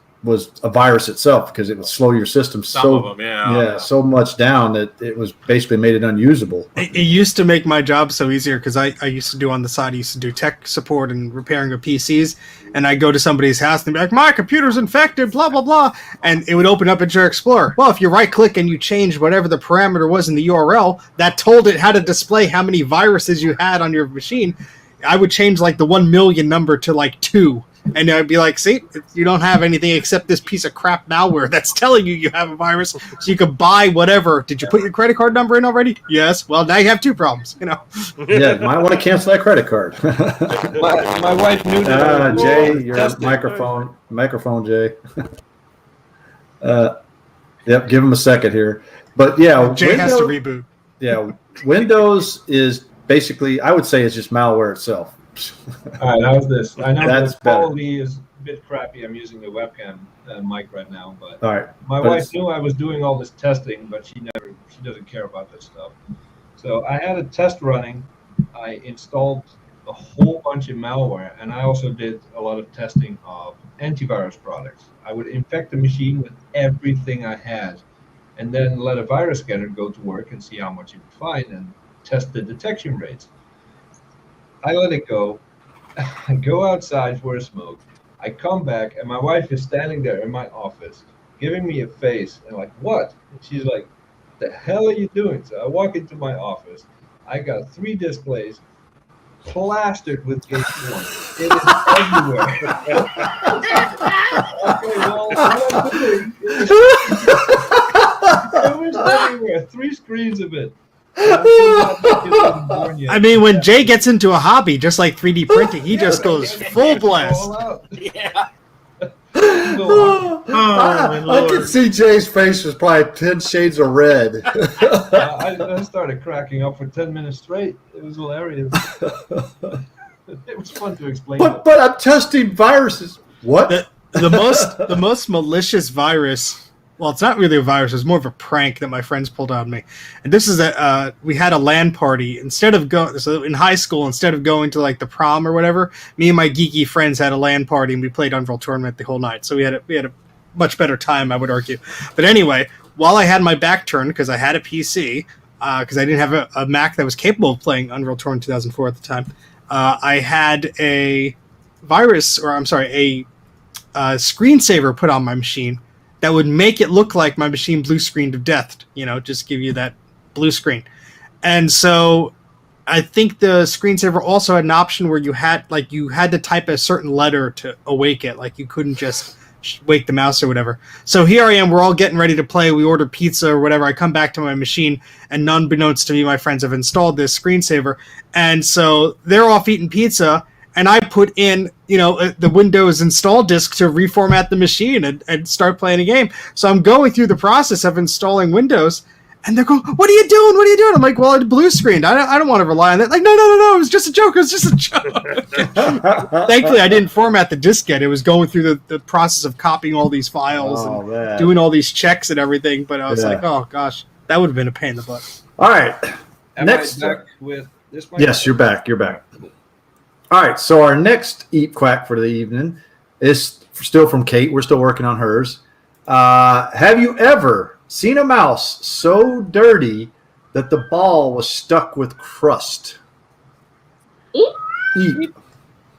A: a virus itself because it would slow your system
D: Some of them,
A: so much down that it was basically made it unusable.
E: It used to make my job so easier because I used to do on the side, I used to do tech support and repairing of PCs, and I'd go to somebody's house and be like, my computer's infected, blah, blah, blah, and it would open up Internet Explorer. Well, if you right-click and you change whatever the parameter was in the URL, that told it how to display how many viruses you had on your machine. I would change like the 1 million number to like 2. And I'd be like, see, you don't have anything except this piece of crap malware that's telling you have a virus, so you can buy whatever. Did you put your credit card number in already? Yes. Well, now you have 2 problems,
A: Yeah, you might want to cancel that credit card.
B: my wife knew that.
A: Jay, your microphone, Jay. Yep, give him a second here. But yeah,
E: Jay has to reboot.
A: Yeah, Windows is basically, I would say, it's just malware itself.
B: All right, how's this? I know
A: That's
B: the quality is a bit crappy. I'm using the webcam mic right now, but
A: all right.
B: My wife knew I was doing all this testing, but she doesn't care about this stuff. So I had a test running. I installed a whole bunch of malware, and I also did a lot of testing of antivirus products. I would infect the machine with everything I had, and then let a virus scanner go to work and see how much it would find and test the detection rates. I let it go. I go outside for a smoke. I come back, and my wife is standing there in my office, giving me a face, and like, what? And she's like, the hell are you doing? So I walk into my office. I got 3 displays plastered with gate 1. It is everywhere. Okay, well, what I'm doing it was everywhere. 3 screens of it.
E: I mean, when Jay gets into a hobby, just like 3D printing, he just goes full blast.
D: Yeah.
A: I could see Jay's face was probably 10 shades of red.
B: I started cracking up for 10 minutes straight. It was hilarious. It was fun to explain.
A: But I'm testing viruses. What?
E: The most malicious virus. Well, it's not really a virus. It's more of a prank that my friends pulled on me. And this is we had a LAN party. So in high school, instead of going to like the prom or whatever, me and my geeky friends had a LAN party and we played Unreal Tournament the whole night. So we had a much better time, I would argue. But anyway, while I had my back turned because I had a PC, because I didn't have a Mac that was capable of playing Unreal Tournament 2004 at the time, I had a screensaver put on my machine that would make it look like my machine blue screened to death, just give you that blue screen. And so I think the screensaver also had an option where you had to type a certain letter to awake it. Like you couldn't just wake the mouse or whatever. So here I am, we're all getting ready to play. We order pizza or whatever. I come back to my machine, and unbeknownst to me, my friends have installed this screensaver. And so they're off eating pizza, and I put in, the Windows install disk to reformat the machine and start playing a game. So I'm going through the process of installing Windows, and they're going, "What are you doing? What are you doing?" I'm like, "Well, it's blue screened. I don't want to rely on that." Like, no, it was just a joke. It was just a joke. Thankfully, I didn't format the disk yet. It was going through the process of copying all these files and doing all these checks and everything. But I was like, oh, gosh, that would have been a pain in the butt.
A: All right.
B: Am
A: next,
B: I back with this mic?
A: Yes, you're back. All right, so our next Eat Quack for the evening is still from Kate. We're still working on hers. Have you ever seen a mouse so dirty that the ball was stuck with crust? Eep.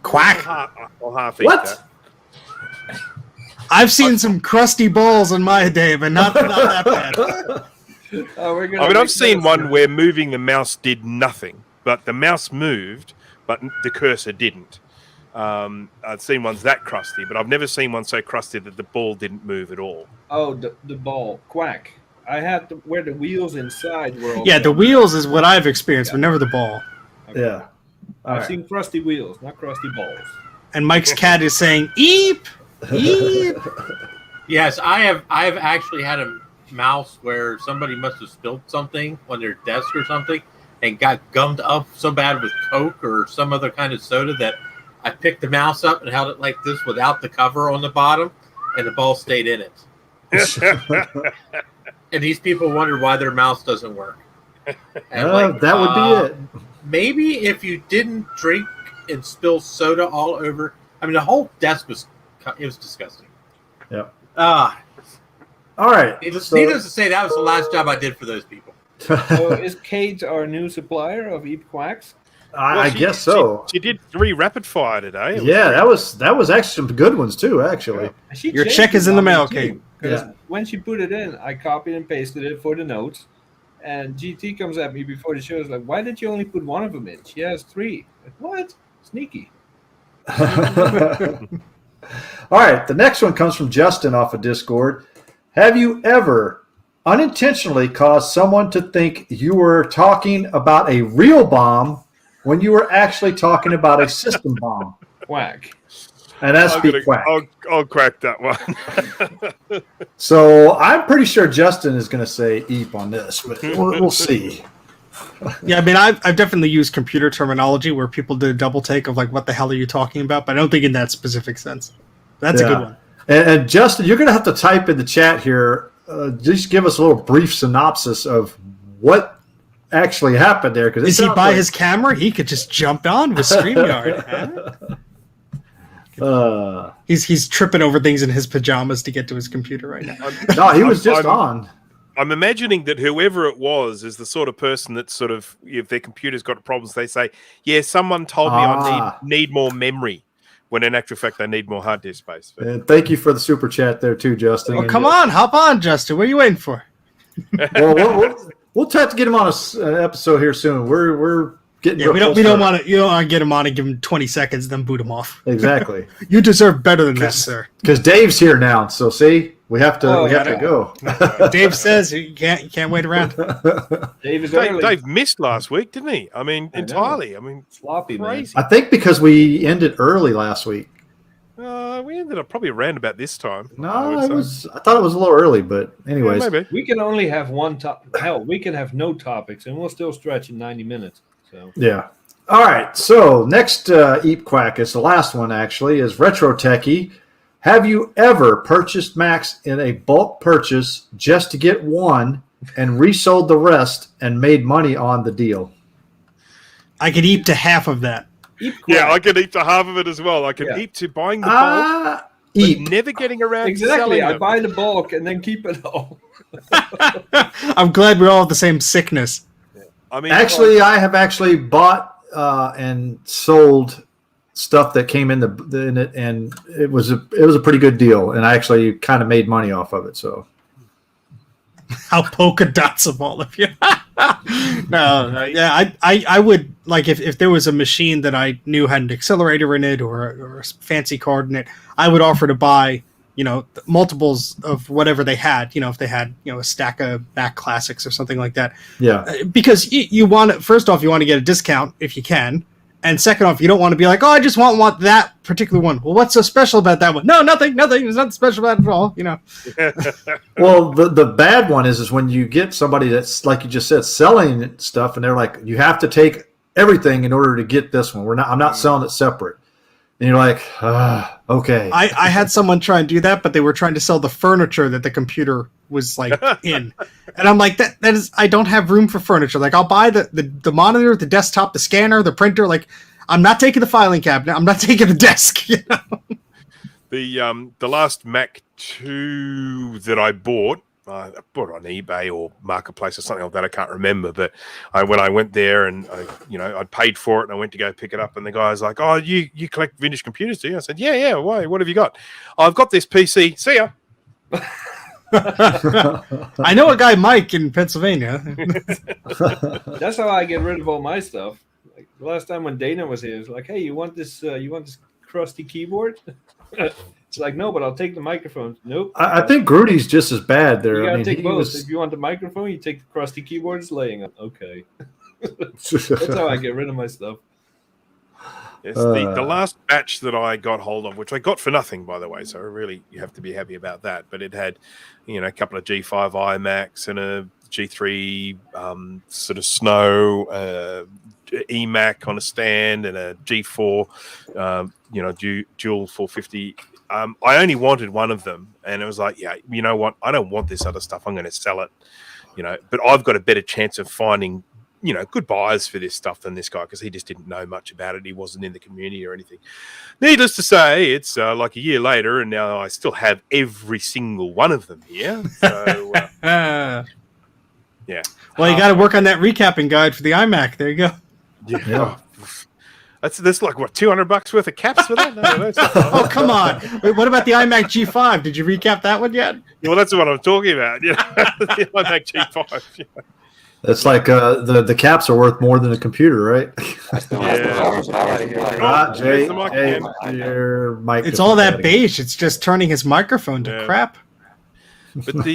E: Quack.
C: I'll half eat
A: What?
C: that.
E: I've seen some crusty balls in my day, but not that bad.
C: I've seen one where moving the mouse did nothing, but the mouse moved, but the cursor didn't. I've seen ones that crusty, but I've never seen one so crusty that the ball didn't move at all.
B: Oh, the ball. Quack. I had where the wheels inside were all
E: Yeah, the wheels is what I've experienced, but never the ball.
B: Okay.
A: Yeah.
B: I've seen crusty wheels, not crusty balls.
E: And Mike's cat is saying, "Eep, eep."
D: Yes, I have actually had a mouse where somebody must have spilled something on their desk or something and got gummed up so bad with Coke or some other kind of soda that I picked the mouse up and held it like this without the cover on the bottom, and the ball stayed in it. And these people wondered why their mouse doesn't work. And
A: That would be it.
D: Maybe if you didn't drink and spill soda all over. I mean, the whole desk was disgusting.
A: Yep.
D: All
A: right.
D: Needless to say, that was the last job I did for those people.
B: So is Kate our new supplier of Eep Quacks?
A: I guess so.
C: She did 3 rapid fire today.
A: That was actually some good ones too. Actually,
E: Your check is in the mail, Kate.
A: Yeah.
B: When she put it in, I copied and pasted it for the notes. And GT comes at me before the show. Is like, why did you only put one of them in? She has 3. Like, what? Sneaky.
A: All right. The next one comes from Justin off of Discord. Have you ever unintentionally caused someone to think you were talking about a real bomb when you were actually talking about a system bomb?
B: Quack.
A: And that's quack.
C: I'll crack that one.
A: So I'm pretty sure Justin is going to say "eep" on this, but we'll see.
E: Yeah, I mean, I've definitely used computer terminology where people did a double take of like, what the hell are you talking about? But I don't think in that specific sense. That's a good one.
A: And Justin, you're going to have to type in the chat here. Just give us a little brief synopsis of what actually happened there.
E: Is he by his camera? He could just jump on with StreamYard. Huh? He's tripping over things in his pajamas to get to his computer right now.
A: No, he was just on.
C: I'm imagining that whoever it was is the sort of person that sort of, if their computer's got problems, they say, yeah, someone told me I need more memory, when in actual fact they need more hard disk space.
A: And thank you for the super chat there too, Justin.
E: Well, come on, hop on, Justin. What are you waiting for?
A: We'll have to get him on an episode here soon. We're getting.
E: Yeah, we don't want to. You don't want to get him on and give him 20 seconds, then boot him off.
A: Exactly.
E: You deserve better than this, sir.
A: Because Dave's here now, so see, we have to go.
E: Dave says you can't wait around.
C: Dave missed last week, didn't he? I mean, entirely. I mean,
B: sloppy,
C: crazy.
A: I think because we ended early last week.
C: We ended up probably around about this time.
A: No, I thought it was a little early, but anyways.
C: Yeah, maybe.
B: We can only have one topic. Hell, we can have no topics, and we'll still stretch in 90 minutes. So
A: yeah. All right. So next Eep Quack is the last one. Actually, is Retro Techie. Have you ever purchased Macs in a bulk purchase just to get one and resold the rest and made money on the deal?
E: I could eat to half of that.
C: Yeah, I could eat to half of it as well. I could eat to buying the bulk, but never getting around to selling
B: I
C: them.
B: buy the bulk and then keep it all.
E: I'm glad we all have the same sickness.
C: I mean,
A: actually, I have actually bought and sold stuff that came in it, and it was a pretty good deal, and I actually kind of made money off of it. So,
E: how polka dots of all of you. I would like if there was a machine that I knew had an accelerator in it or a fancy card in it, I would offer to buy, multiples of whatever they had, if they had, a stack of Mac Classics or something like that.
A: Yeah.
E: Because you want to, first off, you want to get a discount if you can. And second off, you don't want to be like, oh, I just want that particular one. Well, what's so special about that one? No, nothing. There's nothing special about it at all,
A: Well, the bad one is when you get somebody that's, like you just said, selling stuff, and they're like, you have to take everything in order to get this one. I'm not selling it separate. And you're like, okay.
E: I had someone try and do that, but they were trying to sell the furniture that the computer was like in. And I'm like, that is, I don't have room for furniture. Like, I'll buy the monitor, the desktop, the scanner, the printer. Like, I'm not taking the filing cabinet. I'm not taking the desk.
C: The last Mac 2 that I bought it on eBay or Marketplace or something like that. I can't remember, but when I went there and I paid for it and I went to go pick it up, and the guy's like, "Oh, you collect vintage computers, do you?" I said, "Yeah. Why? What have you got?" "I've got this PC. See ya."
E: I know a guy, Mike, in Pennsylvania.
B: That's how I get rid of all my stuff. Like the last time when Dana was here, it was like, "Hey, you want this crusty keyboard?" It's like, "No, but I'll take the microphone." Nope.
A: I think Grudy's just as bad there.
B: You gotta
A: I mean,
B: take
A: he
B: both.
A: was...
B: If you want the microphone, you take the crusty keyboard it's laying on. Okay. That's how I get rid of my stuff.
C: Yes, the last batch that I got hold of, which I got for nothing, by the way, so really you have to be happy about that. But it had, a couple of G5 iMacs and a G3 sort of Snow eMac on a stand and a G4, dual 450. I only wanted one of them, and it was like, yeah, you know what? I don't want this other stuff. I'm going to sell it, But I've got a better chance of finding good buyers for this stuff than this guy, because he just didn't know much about it. He wasn't in the community or anything. Needless to say, it's like a year later, and now I still have every single one of them here. So, yeah.
E: Well, you got to work on that recapping guide for the iMac. There you go.
C: Yeah. That's like, what, $200 worth of caps for that? No,
E: oh, come on. Wait, what about the iMac G5? Did you recap that one yet?
C: Well, that's what I'm talking about. The iMac G5. Yeah.
A: It's like the caps are worth more than a computer, right? Jay, your mic.
E: It's all that beige. It's just turning his microphone to crap.
C: But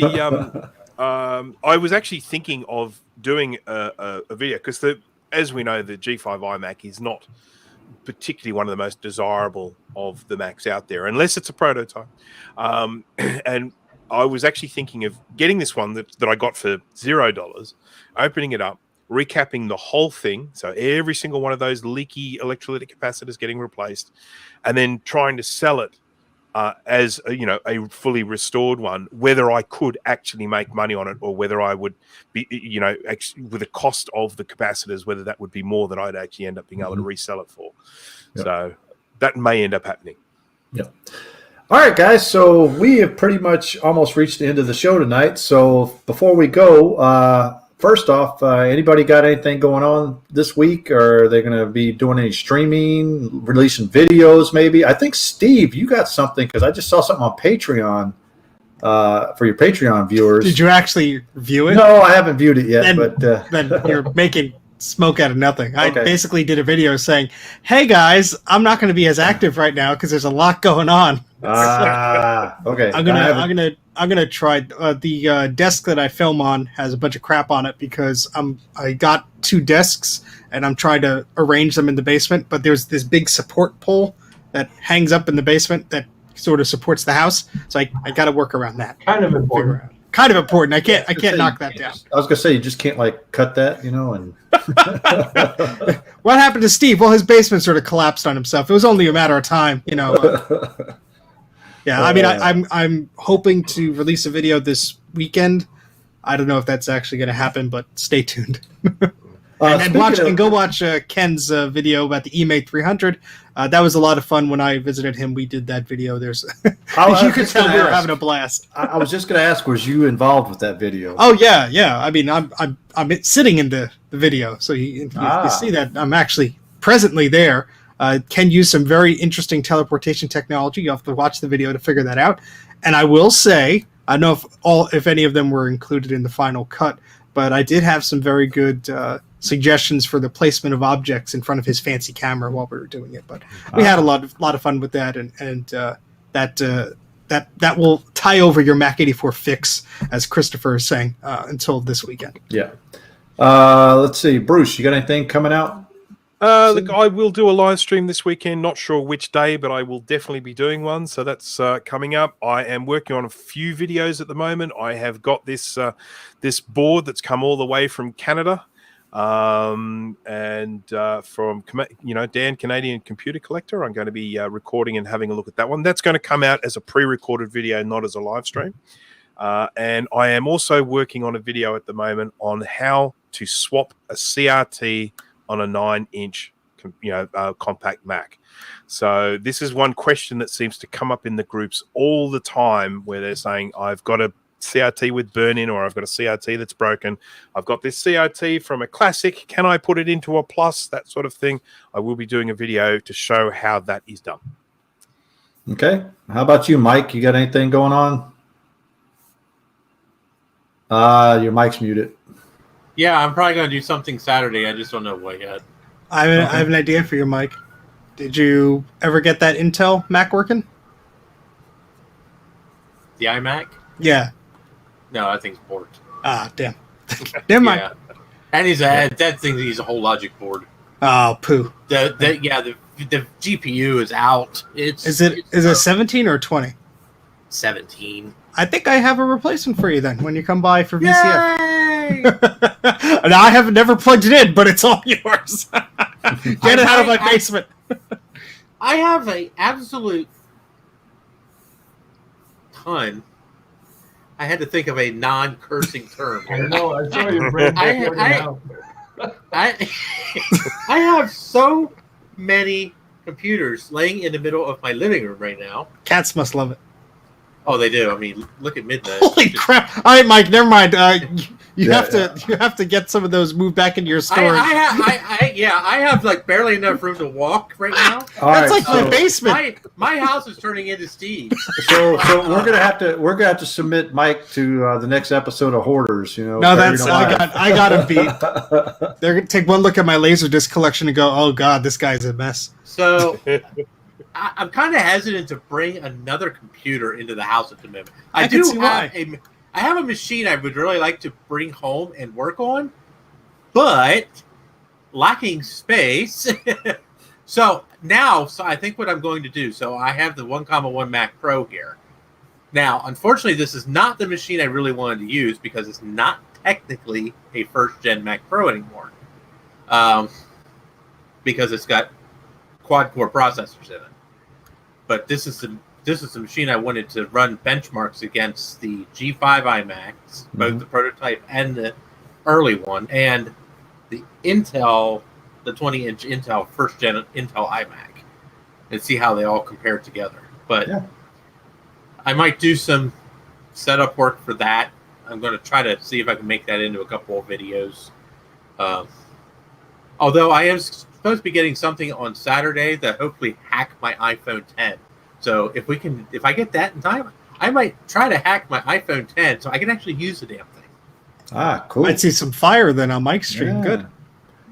C: I was actually thinking of doing a video, because as we know, the G5 iMac is not particularly one of the most desirable of the Macs out there, unless it's a prototype. And I was actually thinking of getting this one that I got for $0, opening it up, recapping the whole thing, so every single one of those leaky electrolytic capacitors getting replaced, and then trying to sell it as a fully restored one, whether I could actually make money on it, or whether I would be, actually, with the cost of the capacitors, whether that would be more than I'd actually end up being able to resell it for. Yep. So that may end up happening.
A: Yeah. All right, guys. So we have pretty much almost reached the end of the show tonight. So before we go, first off, anybody got anything going on this week? Or are they going to be doing any streaming, releasing videos maybe? I think, Steve, you got something, because I just saw something on Patreon for your Patreon viewers.
E: Did you actually view it?
A: No, I haven't viewed it yet.
E: Then you're making smoke out of nothing. I basically did a video saying, "Hey guys, I'm not going to be as active right now because there's a lot going on."
A: Okay.
E: I'm gonna try. The desk that I film on has a bunch of crap on it because I got 2 desks and I'm trying to arrange them in the basement. But there's this big support pole that hangs up in the basement that sort of supports the house. So I got to work around that.
G: Kind of important.
E: I can't knock that down.
A: I was gonna say, you just can't cut that, and.
E: What happened to Steve? Well, his basement sort of collapsed on himself. It was only a matter of time, Yeah, I mean, I'm hoping to release a video this weekend. I don't know if that's actually going to happen, but stay tuned. Go watch Ken's video about the eMate 300. That was a lot of fun when I visited him. We did that video. You could tell we were having a blast.
A: I was just going to ask, was you involved with that video?
E: Oh yeah. I mean, I'm sitting in the video, so you see that I'm actually presently there. Ken used some very interesting teleportation technology. You have to watch the video to figure that out. And I will say, I don't know if any of them were included in the final cut, but I did have some very good suggestions for the placement of objects in front of his fancy camera while we were doing it. But we had a lot of fun with that, and that will tie over your Mac 84 fix, as Christopher is saying, until this weekend.
A: Yeah. Let's see, Bruce, you got anything coming out?
C: Look, I will do a live stream this weekend. Not sure which day, but I will definitely be doing one. So that's coming up. I am working on a few videos at the moment. I have got this board that's come all the way from Canada, and from Dan, Canadian Computer Collector. I'm going to be recording and having a look at that one. That's going to come out as a pre-recorded video, not as a live stream. And I am also working on a video at the moment on how to swap a CRT on a 9-inch compact Mac. So this is one question that seems to come up in the groups all the time, where they're saying, I've got a CRT with burn-in, or I've got a CRT that's broken. I've got this CRT from a Classic. Can I put it into a Plus? That sort of thing. I will be doing a video to show how that is done.
A: Okay. How about you, Mike? You got anything going on? Your mic's muted.
D: Yeah, I'm probably going to do something Saturday. I just don't know what yet.
E: I have an idea for you, Mike. Did you ever get that Intel Mac working?
D: The iMac?
E: Yeah.
D: No, that thing's borked.
E: Ah, damn. Never mind.
D: Yeah. And that thing needs a whole logic board.
E: Oh, poo.
D: The GPU is out.
E: Is it 17 or 20?
D: 17.
E: I think I have a replacement for you then when you come by for VCF.
D: Yay!
E: Now, I have never plugged it in, but it's all yours. Get it out of my basement.
D: I have an absolute ton. I had to think of a non-cursing term.
B: I know. I saw your brain.
D: I have so many computers laying in the middle of my living room right now.
E: Cats must love it.
D: Oh, they do. I mean, look at Midnight.
E: Holy crap! All right, Mike. Never mind. You have to get some of those moved back into your storage.
D: I have like barely enough room to walk right now.
E: That's like my basement.
D: My house is turning into Steve's.
A: So we're gonna have to submit Mike to the next episode of Hoarders.
E: No, that's I got him beat. They're gonna take one look at my Laserdisc collection and go, "Oh God, this guy's a mess."
D: So I'm kind of hesitant to bring another computer into the house at the moment. I have a machine I would really like to bring home and work on, but lacking space. So I think what I'm going to do, so I have the 1,1 Mac Pro here. Now, unfortunately, this is not the machine I really wanted to use because it's not technically a first-gen Mac Pro anymore. Because it's got quad-core processors in it. But this is the machine I wanted to run benchmarks against the G5 iMacs, both the prototype and the early one, and the Intel, the 20-inch Intel first-gen Intel iMac, and see how they all compare together. But I might do some setup work for that. I'm going to try to see if I can make that into a couple of videos. Although I am supposed to be getting something on Saturday that hopefully hack my iPhone 10. So if I get that in time, I might try to hack my iPhone 10 so I can actually use the damn thing.
A: Ah, cool.
E: Might see some fire then on Mike's stream.
A: Yeah.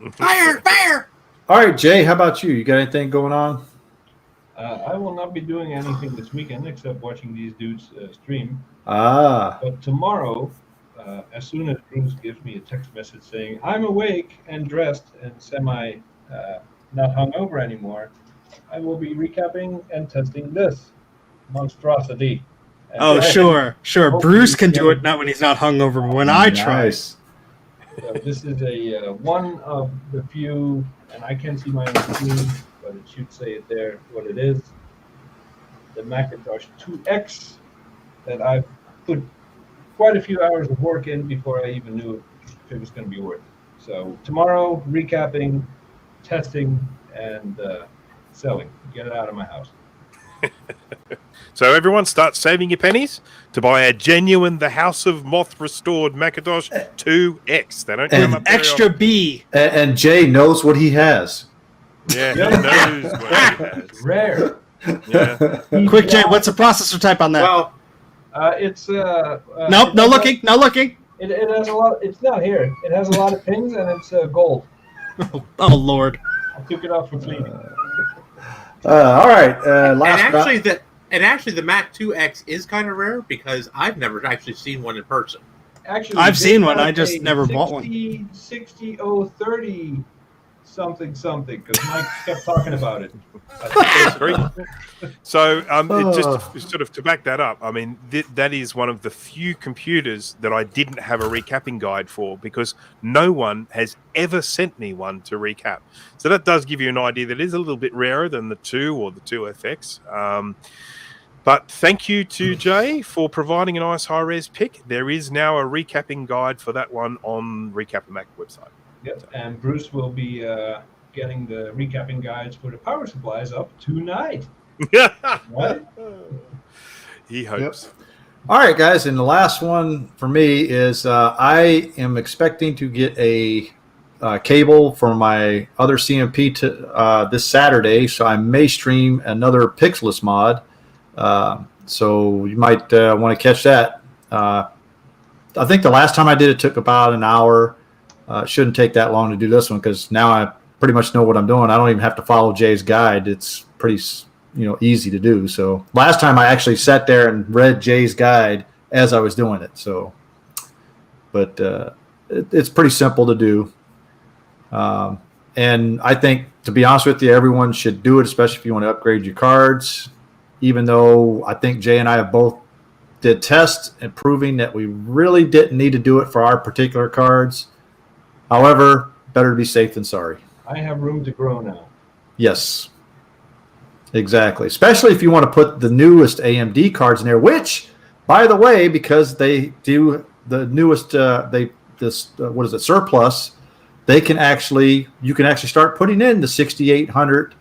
E: Good.
D: Fire!
A: All right, Jay, how about you? You got anything going on?
B: I will not be doing anything this weekend except watching these dudes stream.
A: But
B: tomorrow, as soon as Bruce gives me a text message saying I'm awake and dressed and semi not hungover anymore, I will be recapping and testing this monstrosity. And
E: sure. Bruce can do it, not when he's not hungover, but when I try.
B: So this is a one of the few, and I can't see my own screen, but it should say it there what it is. The Macintosh 2X that I've put quite a few hours of work in before I even knew if it was going to be worth it. So tomorrow, recapping, testing, and selling. Get it out of my house.
C: So everyone start saving your pennies to buy a genuine The House of Moth restored Macintosh 2X. They don't come up
E: extra B.
A: And Jay knows what he has.
C: Yeah, he knows what he has.
B: Rare.
C: Yeah.
E: Quick, Jay, what's the processor type on that?
D: Well,
B: It's
E: nope, no looking.
B: It has a lot. It's not here. It has a lot of pins and it's gold.
E: Oh Lord.
B: I took it off for cleaning.
A: All right.
D: And actually, the Mac 2X is kind of rare because I've never actually seen one in person.
B: Actually,
E: I've seen one. I just never bought one.
B: 60030 something because Mike kept talking about it.
C: So just sort of to back that up, I mean, that is one of the few computers that I didn't have a recapping guide for because no one has ever sent me one to recap. So that does give you an idea that it is a little bit rarer than the 2 or the 2FX. But thank you to Jay for providing a nice high-res pick. There is now a recapping guide for that one on Recap Mac website.
B: Yep. And Bruce will be getting the recapping guides for the power supplies up tonight. Right?
C: He hopes.
A: Yep. All right, guys, and the last one for me is I am expecting to get a cable for my other CMP this Saturday, so I may stream another Pixelus mod. So you might want to catch that. I think the last time I did it took about an hour. It shouldn't take that long to do this one because now I pretty much know what I'm doing. I don't even have to follow Jay's guide. It's pretty easy to do. So last time I actually sat there and read Jay's guide as I was doing it. So, but it's pretty simple to do. And I think, to be honest with you, everyone should do it, especially if you want to upgrade your cards. Even though I think Jay and I have both did tests and proving that we really didn't need to do it for our particular cards. However, better to be safe than sorry.
B: I have room to grow now.
A: Yes. Exactly. Especially if you want to put the newest AMD cards in there, which, by the way, because they do the newest, surplus, you can actually start putting in the 6,800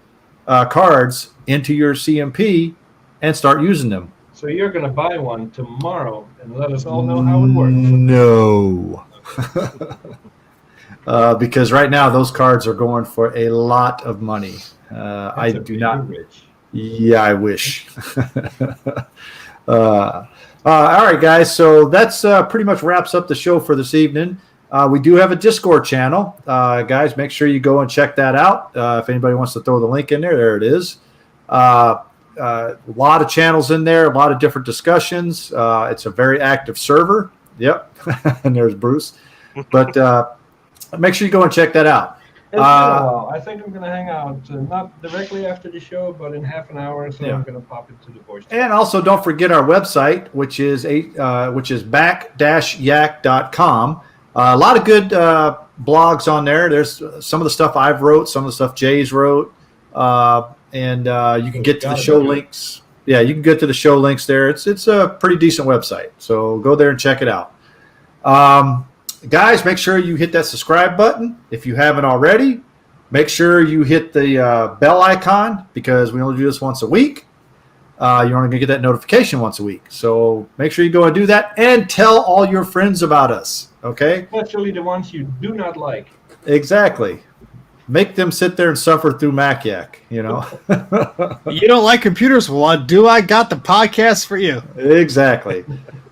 A: cards into your CMP and start using them.
B: So you're going to buy one tomorrow and let us all know how it works.
A: No. Because right now those cards are going for a lot of money. I do not.
B: Rich.
A: Yeah, I wish. All right, guys. So that's pretty much wraps up the show for this evening. We do have a Discord channel. Guys, make sure you go and check that out. If anybody wants to throw the link in there it is. A lot of channels in there, a lot of different discussions. It's a very active server. Yep. And there's Bruce. But make sure you go and check that out.
B: It's been a while. I think I'm going to hang out, not directly after the show, but in half an hour, so I'm going to pop into the voice.
A: And also, don't forget our website, which is mac-yak.com. A lot of good blogs on there. There's some of the stuff I've wrote, some of the stuff Jay's wrote, and you can get to the show links. Yeah, you can get to the show links there. It's a pretty decent website, so go there and check it out. Guys, make sure you hit that subscribe button if you haven't already. Make sure you hit the bell icon because we only do this once a week. You're only going to get that notification once a week. So make sure you go and do that and tell all your friends about us, okay?
B: Especially the ones you do not like.
A: Exactly. Make them sit there and suffer through Mac Yak,
E: You don't like computers? Well, I got the podcast for you.
A: Exactly.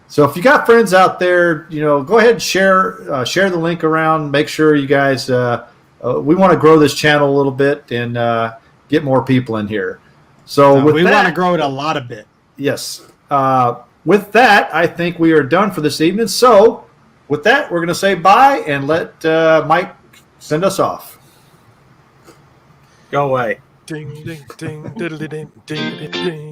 A: So if you got friends out there, go ahead and share the link around. Make sure you guys, we want to grow this channel a little bit and get more people in here. So we want
E: to grow it a lot of bit.
A: Yes. With that, I think we are done for this evening. So with that, we're going to say bye and let Mike send us off.
D: Go away.
C: Ding, ding, ding, diddly, ding, ding, ding, ding.